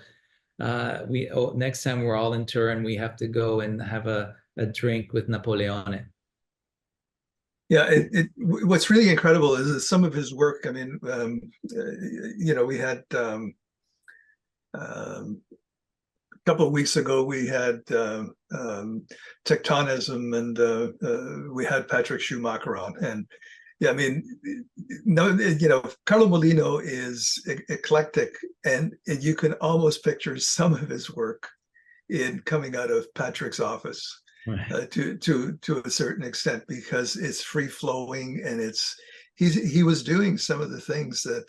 next time we're all in Turin, we have to go and have a drink with Napoleone. Yeah, what's really incredible is that some of his work. We had a couple of weeks ago, we had Tectonism, and we had Patrick Schumacher on. And yeah, Carlo Mollino is eclectic, and you can almost picture some of his work in coming out of Patrick's office. Right. To a certain extent, because it's free flowing, and he was doing some of the things that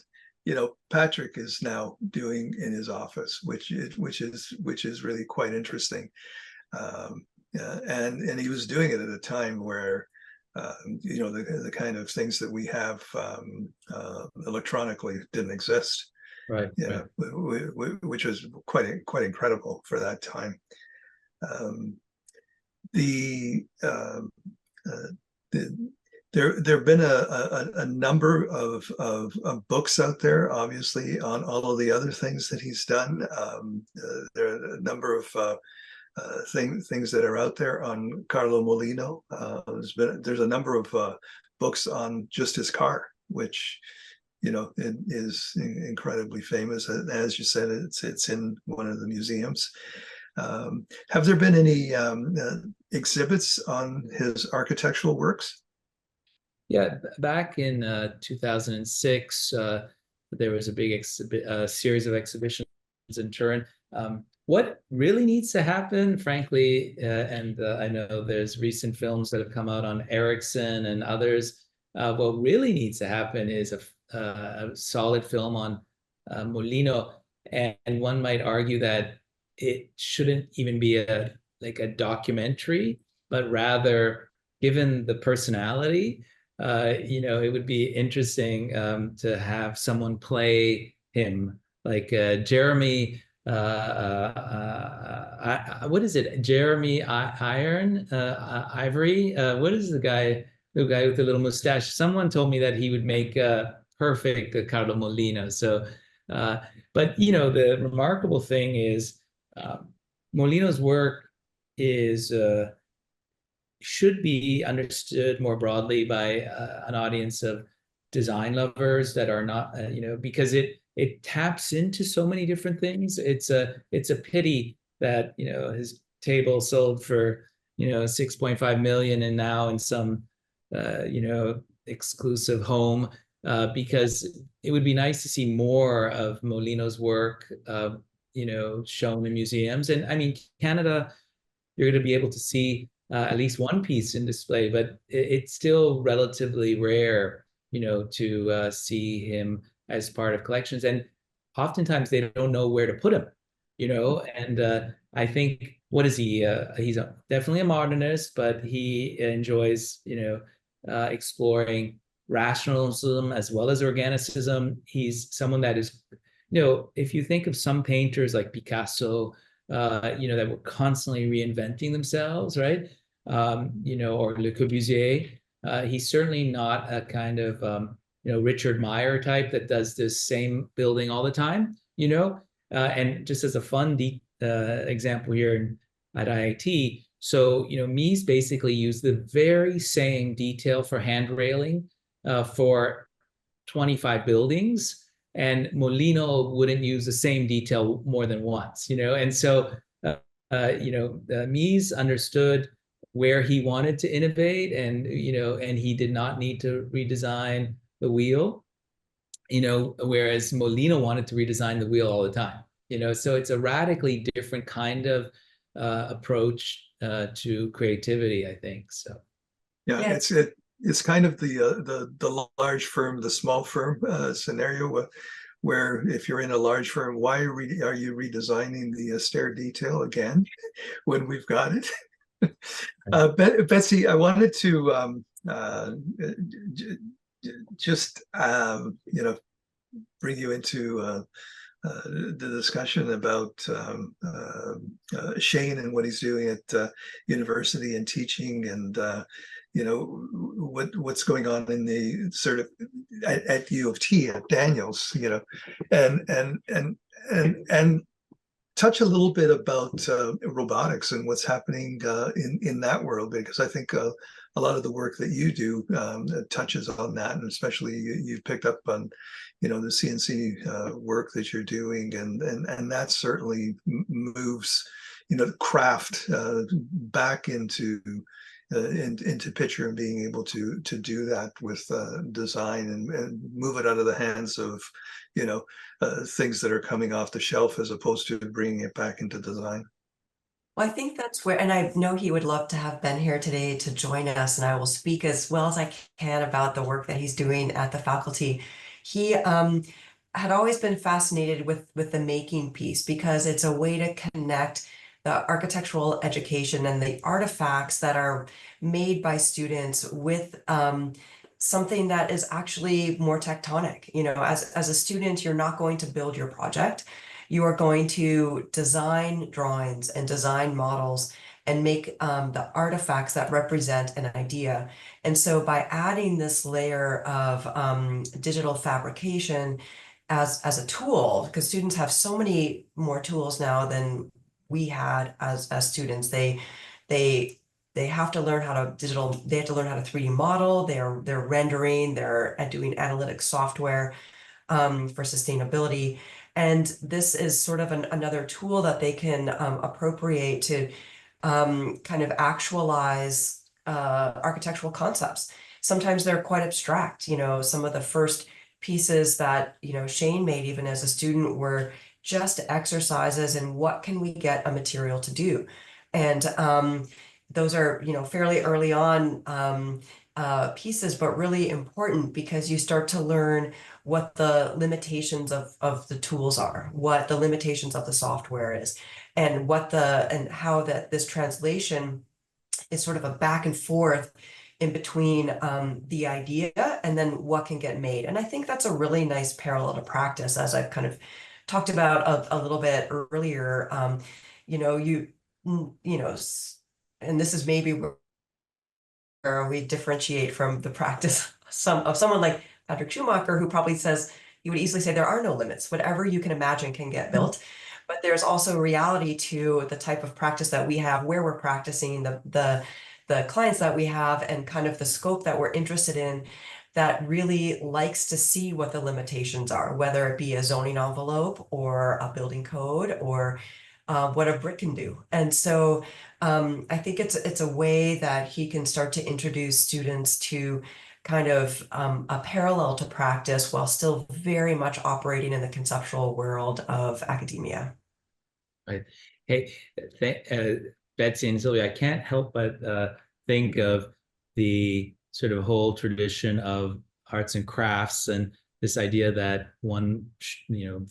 Patrick is now doing in his office, which is really quite interesting. And he was doing it at a time where the kind of things that we have electronically didn't exist. Right. Yeah, which was quite incredible for that time. Um, the, um, the there have been a number of books out there, obviously, on all of the other things that he's done. There are a number of things that are out there on Carlo Mollino. There's a number of books on just his car, which, you know, it is incredibly famous. As you said, it's in one of the museums. Have there been any exhibits on his architectural works? Yeah, back in 2006, there was a big series of exhibitions in Turin. What really needs to happen, frankly, and I know there's recent films that have come out on Ericsson and others. What really needs to happen is a solid film on Mollino, and one might argue that it shouldn't even be like a documentary, but rather, given the personality, you know, it would be interesting to have someone play him, like Jeremy. What is it? Jeremy Ivory. What is the guy? The guy with the little mustache. Someone told me that he would make perfect Carlo Molina. So, but you know, the remarkable thing is Molino's work is. Should be understood more broadly by an audience of design lovers that are not, you know, because it taps into so many different things. It's a pity that, you know, his table sold for, you know, 6.5 million and now in some, you know, exclusive home, because it would be nice to see more of Molino's work, you know, shown in museums. And I mean, Canada, you're going to be able to see at least one piece in display, but it's still relatively rare, you know, to see him as part of collections. And oftentimes they don't know where to put him, you know. And I think, what is he? He's definitely a modernist, but he enjoys, you know, exploring rationalism as well as organicism. He's someone that is, you know, if you think of some painters like Picasso, you know, that were constantly reinventing themselves, right? You know, or Le Corbusier. He's certainly not a kind of, you know, Richard Meyer type that does this same building all the time, you know? And just as a fun example here at IIT, so, you know, Mies basically used the very same detail for hand railing for 25 buildings, and Mollino wouldn't use the same detail more than once, you know. And so, you know, Mies understood where he wanted to innovate, and, you know, and he did not need to redesign the wheel, you know, whereas Mollino wanted to redesign the wheel all the time, you know. So it's a radically different kind of approach to creativity, I think. So Yeah, Yeah. It's kind of the large firm, the small firm scenario, where if you're in a large firm, why are you redesigning the stair detail again when we've got it? Betsy, I wanted to just you know, bring you into the discussion about Shane and what he's doing at university and teaching, and you know, what's going on in the sort of at U of T at Daniels, you know, and touch a little bit about robotics and what's happening in that world, because I think a lot of the work that you do touches on that, and especially you've picked up on, you know, the CNC work that you're doing, and that certainly moves, you know, the craft back into picture, and being able to do that with design, and move it out of the hands of, you know, things that are coming off the shelf, as opposed to bringing it back into design. Well, I think that's where, and I know he would love to have been here today to join us, and I will speak as well as I can about the work that he's doing at the faculty. He had always been fascinated with the making piece, because it's a way to connect the architectural education and the artifacts that are made by students with something that is actually more tectonic. You know, as a student, you're not going to build your project. You are going to design drawings and design models and make the artifacts that represent an idea. And so by adding this layer of digital fabrication as a tool, because students have so many more tools now than we had as students. They they have to learn how to they have to learn how to 3D model, they're rendering, they're doing analytic software for sustainability. And this is sort of another tool that they can appropriate to kind of actualize architectural concepts. Sometimes they're quite abstract. You know, some of the first pieces that, you know, Shane made even as a student were just exercises in what can we get a material to do. And those are, you know, fairly early on pieces, but really important because you start to learn what the limitations of the tools are, what the limitations of the software is, and how that this translation is sort of a back and forth in between the idea and then what can get made. And I think that's a really nice parallel to practice, as I've kind of talked about a little bit earlier. You know, and this is maybe where we differentiate from the practice of someone like Patrick Schumacher, who probably says, he would easily say there are no limits. Whatever you can imagine can get built. But there's also reality to the type of practice that we have, where we're practicing, the clients that we have, and kind of the scope that we're interested in, that really likes to see what the limitations are, whether it be a zoning envelope or a building code or what a brick can do. And so I think it's a way that he can start to introduce students to kind of a parallel to practice while still very much operating in the conceptual world of academia. Right. Hey, Betsy and Sylvia, I can't help but think of the sort of whole tradition of arts and crafts and this idea that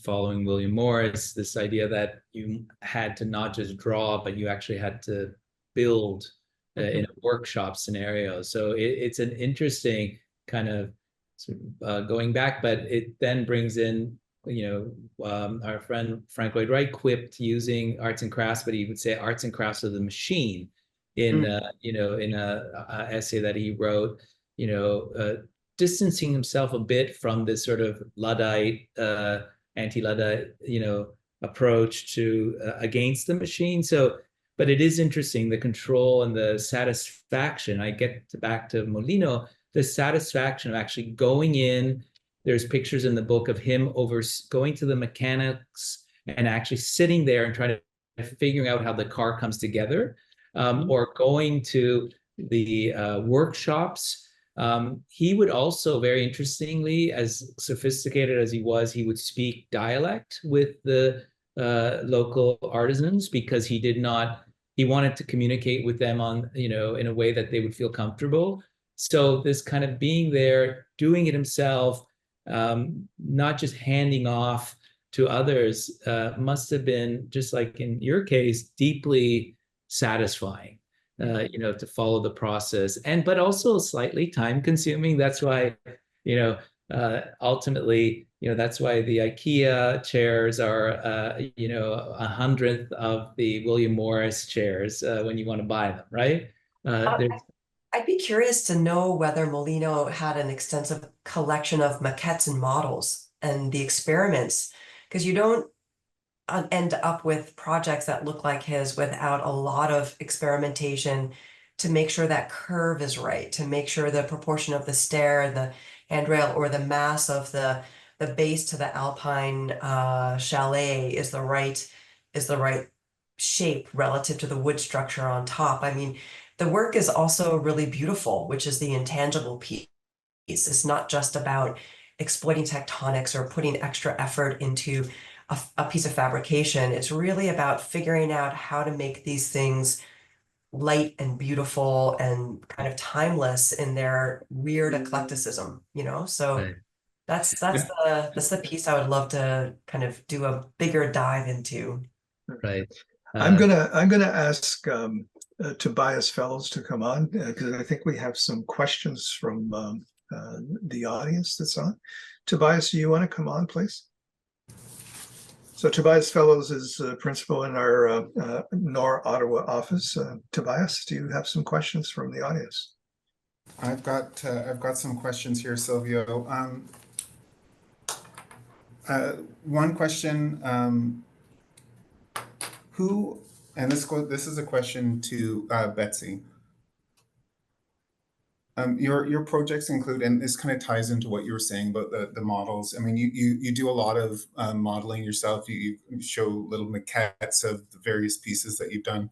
following William Morris, this idea that you had to not just draw, but you actually had to build in a workshop scenario. So it's an interesting kind of going back, but it then brings in, our friend Frank Lloyd Wright quipped using arts and crafts, but he would say arts and crafts of the machine in a essay that he wrote, distancing himself a bit from this sort of Luddite, anti-Luddite, approach to against the machine. So, but it is interesting, the control and the satisfaction. I get back to Mollino, the satisfaction of actually going in. There's pictures in the book of him going to the mechanics and actually sitting there and trying to figuring out how the car comes together, or going to the workshops. He would also, very interestingly, as sophisticated as he would speak dialect with the local artisans, because he wanted to communicate with them on, in a way that they would feel comfortable. So this kind of being there, doing it himself, not just handing off to others, must have been, just like in your case, deeply satisfying. To follow the process, but also slightly time consuming. That's why, ultimately, that's why the IKEA chairs are, 100th of the William Morris chairs when you want to buy them, right? I'd be curious to know whether Mollino had an extensive collection of maquettes and models and the experiments, because you don't end up with projects that look like his without a lot of experimentation to make sure that curve is right, to make sure the proportion of the stair, the handrail, or the mass of the base to the Alpine chalet is the right shape relative to the wood structure on top. I mean, the work is also really beautiful, which is the intangible piece. It's not just about exploiting tectonics or putting extra effort into a piece of fabrication. It's really about figuring out how to make these things light and beautiful and kind of timeless in their weird eclecticism, So Right. that's the piece I would love to kind of do a bigger dive into. Right. I'm gonna ask Tobias Fellows to come on because I think we have some questions from the audience that's on. Tobias, do you want to come on, please? So Tobias Fellows is principal in our NORR Ottawa office. Tobias, do you have some questions from the audience? I've got some questions here, Silvio. One question: who? And this is a question to Betsy. Your projects include, and this kind of ties into what you were saying about the models. I mean, you do a lot of modeling yourself. You show little maquettes of the various pieces that you've done.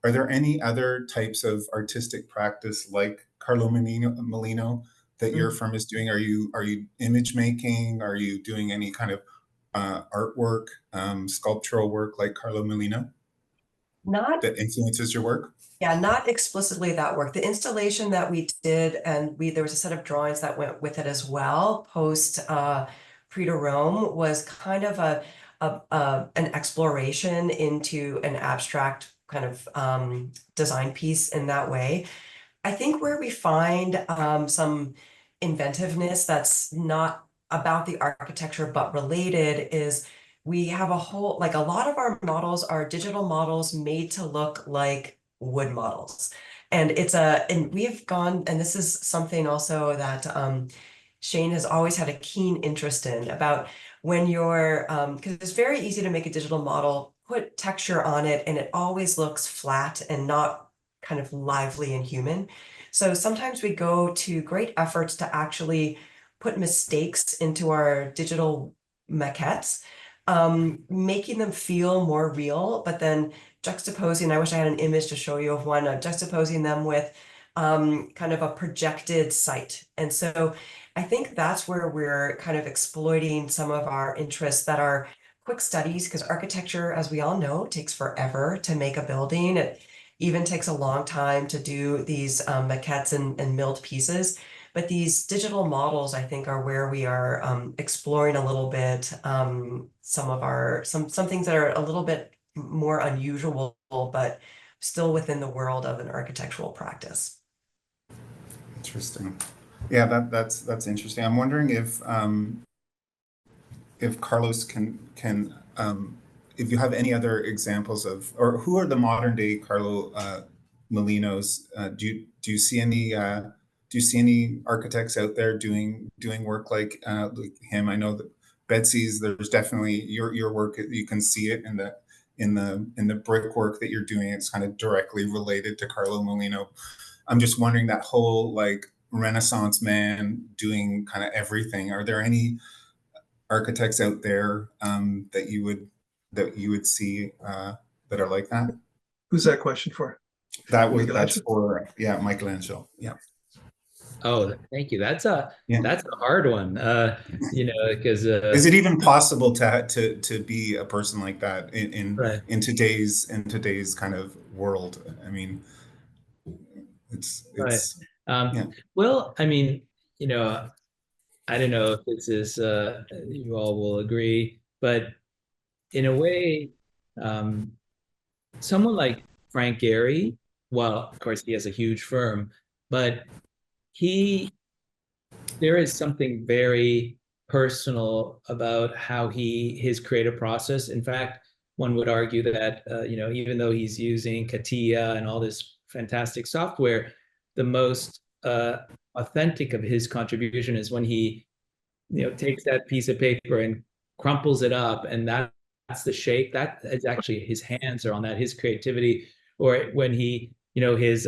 Are there any other types of artistic practice like Carlo Mollino that your firm is doing? Are you image making? Are you doing any kind of artwork, sculptural work like Carlo Mollino that influences your work? Yeah, not explicitly that work. The installation that we did, and there was a set of drawings that went with it as well, post Prix de Rome, was kind of an exploration into an abstract kind of design piece in that way. I think where we find some inventiveness that's not about the architecture but related is we have a lot of our models are digital models made to look like wood models. And we have gone, and this is something also that Shane has always had a keen interest in about when you're, because it's very easy to make a digital model, put texture on it, and it always looks flat and not kind of lively and human. So sometimes we go to great efforts to actually put mistakes into our digital maquettes, making them feel more real, but then juxtaposing, I wish I had an image to show you of one, juxtaposing them with kind of a projected site. And so I think that's where we're kind of exploiting some of our interests that are quick studies, because architecture, as we all know, takes forever to make a building. It even takes a long time to do these maquettes and milled pieces. But these digital models, I think, are where we are exploring a little bit some things that are a little bit more unusual, but still within the world of an architectural practice. Interesting. Yeah, that's interesting. I'm wondering if Carlos can if you have any other examples of, or who are the modern day Carlo Mollinos? Do you see any architects out there doing work like him? I know that Betsy's, there's definitely your work. You can see it in the brickwork that you're doing. It's kind of directly related to Carlo Mollino. I'm just wondering, that whole like Renaissance man doing kind of everything. Are there any architects out there that you would see that are like that? Who's that question for? That's for Michelangelo. Yeah. Oh, thank you. That's a hard one. Because is it even possible to be a person like that in today's kind of world? I mean, it's well, I mean, I don't know if this is you all will agree, but in a way, someone like Frank Gehry, well, of course, he has a huge firm, but there is something very personal about how his creative process. In fact, one would argue that even though he's using CATIA and all this fantastic software, the most authentic of his contribution is when he takes that piece of paper and crumples it up, and that's the shape. That is actually his hands are on that, his creativity. Or when he his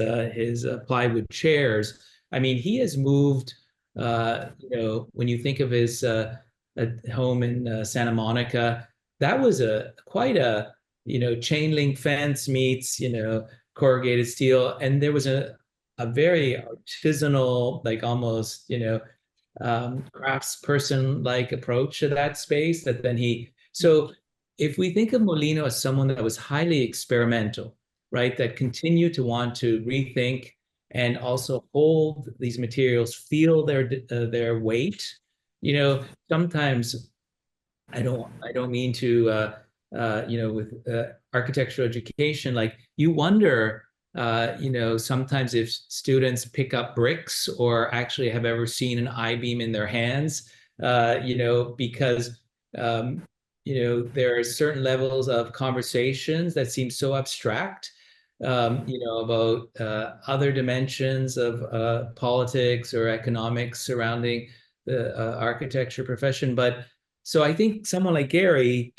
plywood chairs. I mean, he has moved. When you think of his home in Santa Monica, that was quite a chain link fence meets corrugated steel, and there was a very artisanal, like almost craftsperson like approach to that space. That then so if we think of Mollino as someone that was highly experimental, right, that continued to want to rethink and also hold these materials, feel their weight. Sometimes I don't mean to with architectural education, like you wonder sometimes if students pick up bricks or actually have ever seen an I-beam in their hands, because there are certain levels of conversations that seem so abstract, about other dimensions of politics or economics surrounding the architecture profession. But so I think someone like Gary,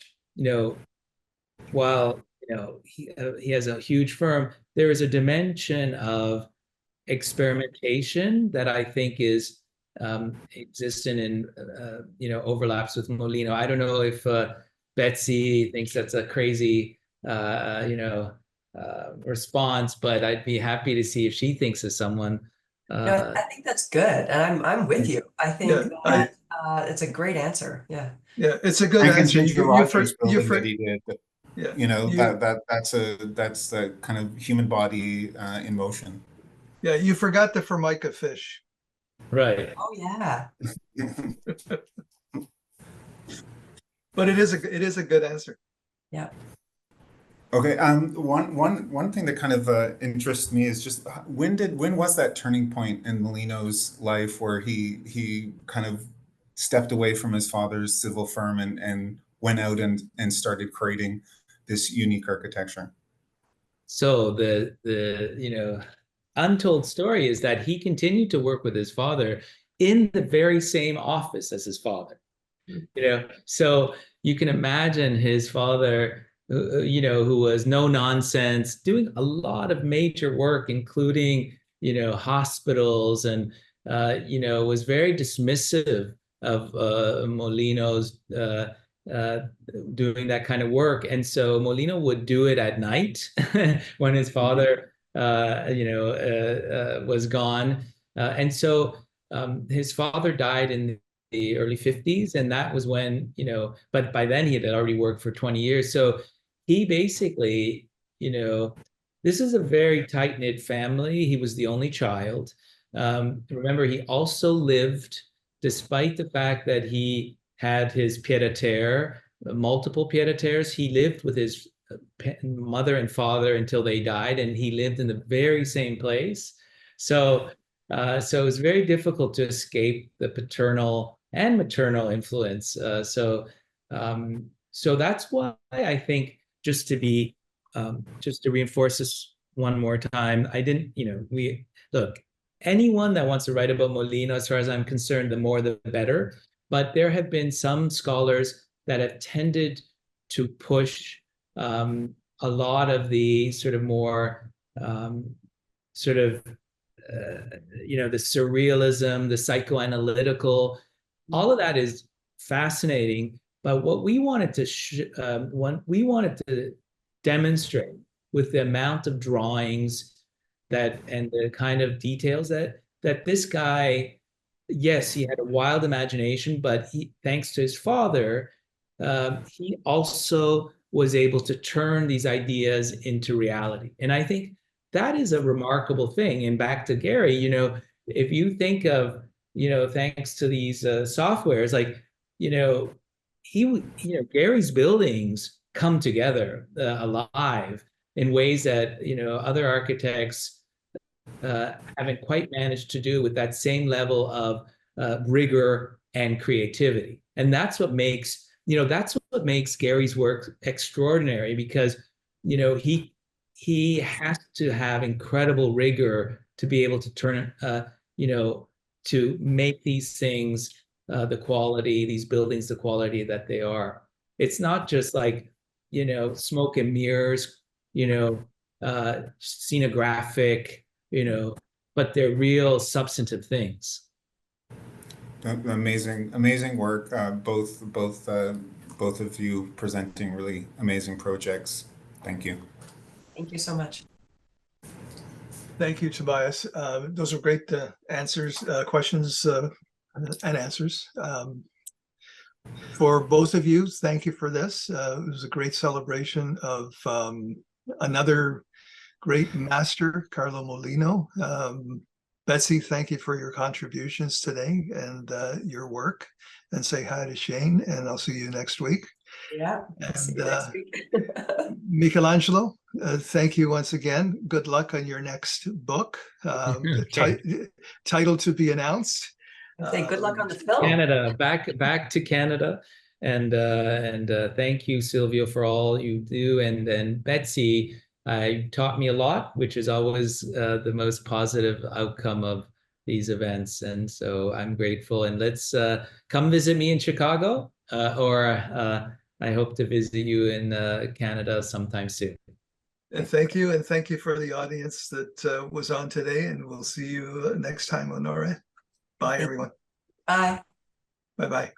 while he has a huge firm, there is a dimension of experimentation that I think is existent in overlaps with Mollino. I don't know if Betsy thinks that's a crazy response, but I'd be happy to see if she thinks of someone. No, I think that's good, and I'm with you. I think Yeah, that it's a great answer. Yeah. Yeah, it's a good answer. Frankenstein Rogers building that you he did. yeah, That's the kind of human body in motion. yeah, you forgot the Formica fish. Right. Oh yeah. But it is a good answer. Yeah. Okay. One thing that kind of interests me is just when was that turning point in Mollino's life where he kind of stepped away from his father's civil firm and went out and started creating this unique architecture? So the untold story is that he continued to work with his father in the very same office as his father. So you can imagine his father, who was no nonsense, doing a lot of major work, including, hospitals, and, was very dismissive of Mollino's doing that kind of work. And so Mollino would do it at night when his father, was gone. And so his father died in the early 50s, and that was when, but by then he had already worked for 20 years. So he basically, this is a very tight-knit family. He was the only child. Remember, he also lived, despite the fact that he had his pied-à-terre, multiple pied-à-terres, he lived with his mother and father until they died, and he lived in the very same place. So it was very difficult to escape the paternal and maternal influence. So that's why I think, just to reinforce this one more time, I didn't, look, anyone that wants to write about Mollino, as far as I'm concerned, the more the better. But there have been some scholars that have tended to push a lot of the sort of more the surrealism, the psychoanalytical, all of that is fascinating. But what we wanted to demonstrate with the amount of drawings and the kind of details that this guy, yes, he had a wild imagination, but thanks to his father, he also was able to turn these ideas into reality. And I think that is a remarkable thing. And back to Gary, if you think of, thanks to these softwares, like, Gary's buildings come together alive in ways that, other architects haven't quite managed to do with that same level of rigor and creativity. And that's what makes Gary's work extraordinary, because, he has to have incredible rigor to be able to turn, to make these things, these buildings, the quality that they are. It's not just like, smoke and mirrors, scenographic, but they're real substantive things. Amazing work. Both of you presenting really amazing projects. Thank you. Thank you so much. Thank you, Tobias. Those are great questions and answers. For both of you, thank you for this. It was a great celebration of another great master, Carlo Mollino. Betsy, thank you for your contributions today and your work. And say hi to Shane, and I'll see you next week. Yeah. See And you next week. Michelangelo, thank you once again. Good luck on your next book. Okay. Title to be announced. Say good luck on the film. Canada, back to Canada, and thank you, Silvio, for all you do, and Betsy, taught me a lot, which is always the most positive outcome of these events, and so I'm grateful. And let's come visit me in Chicago, or I hope to visit you in Canada sometime soon. And thank you for the audience that was on today. And we'll see you next time on NORR. Bye, everyone. Bye. Bye-bye.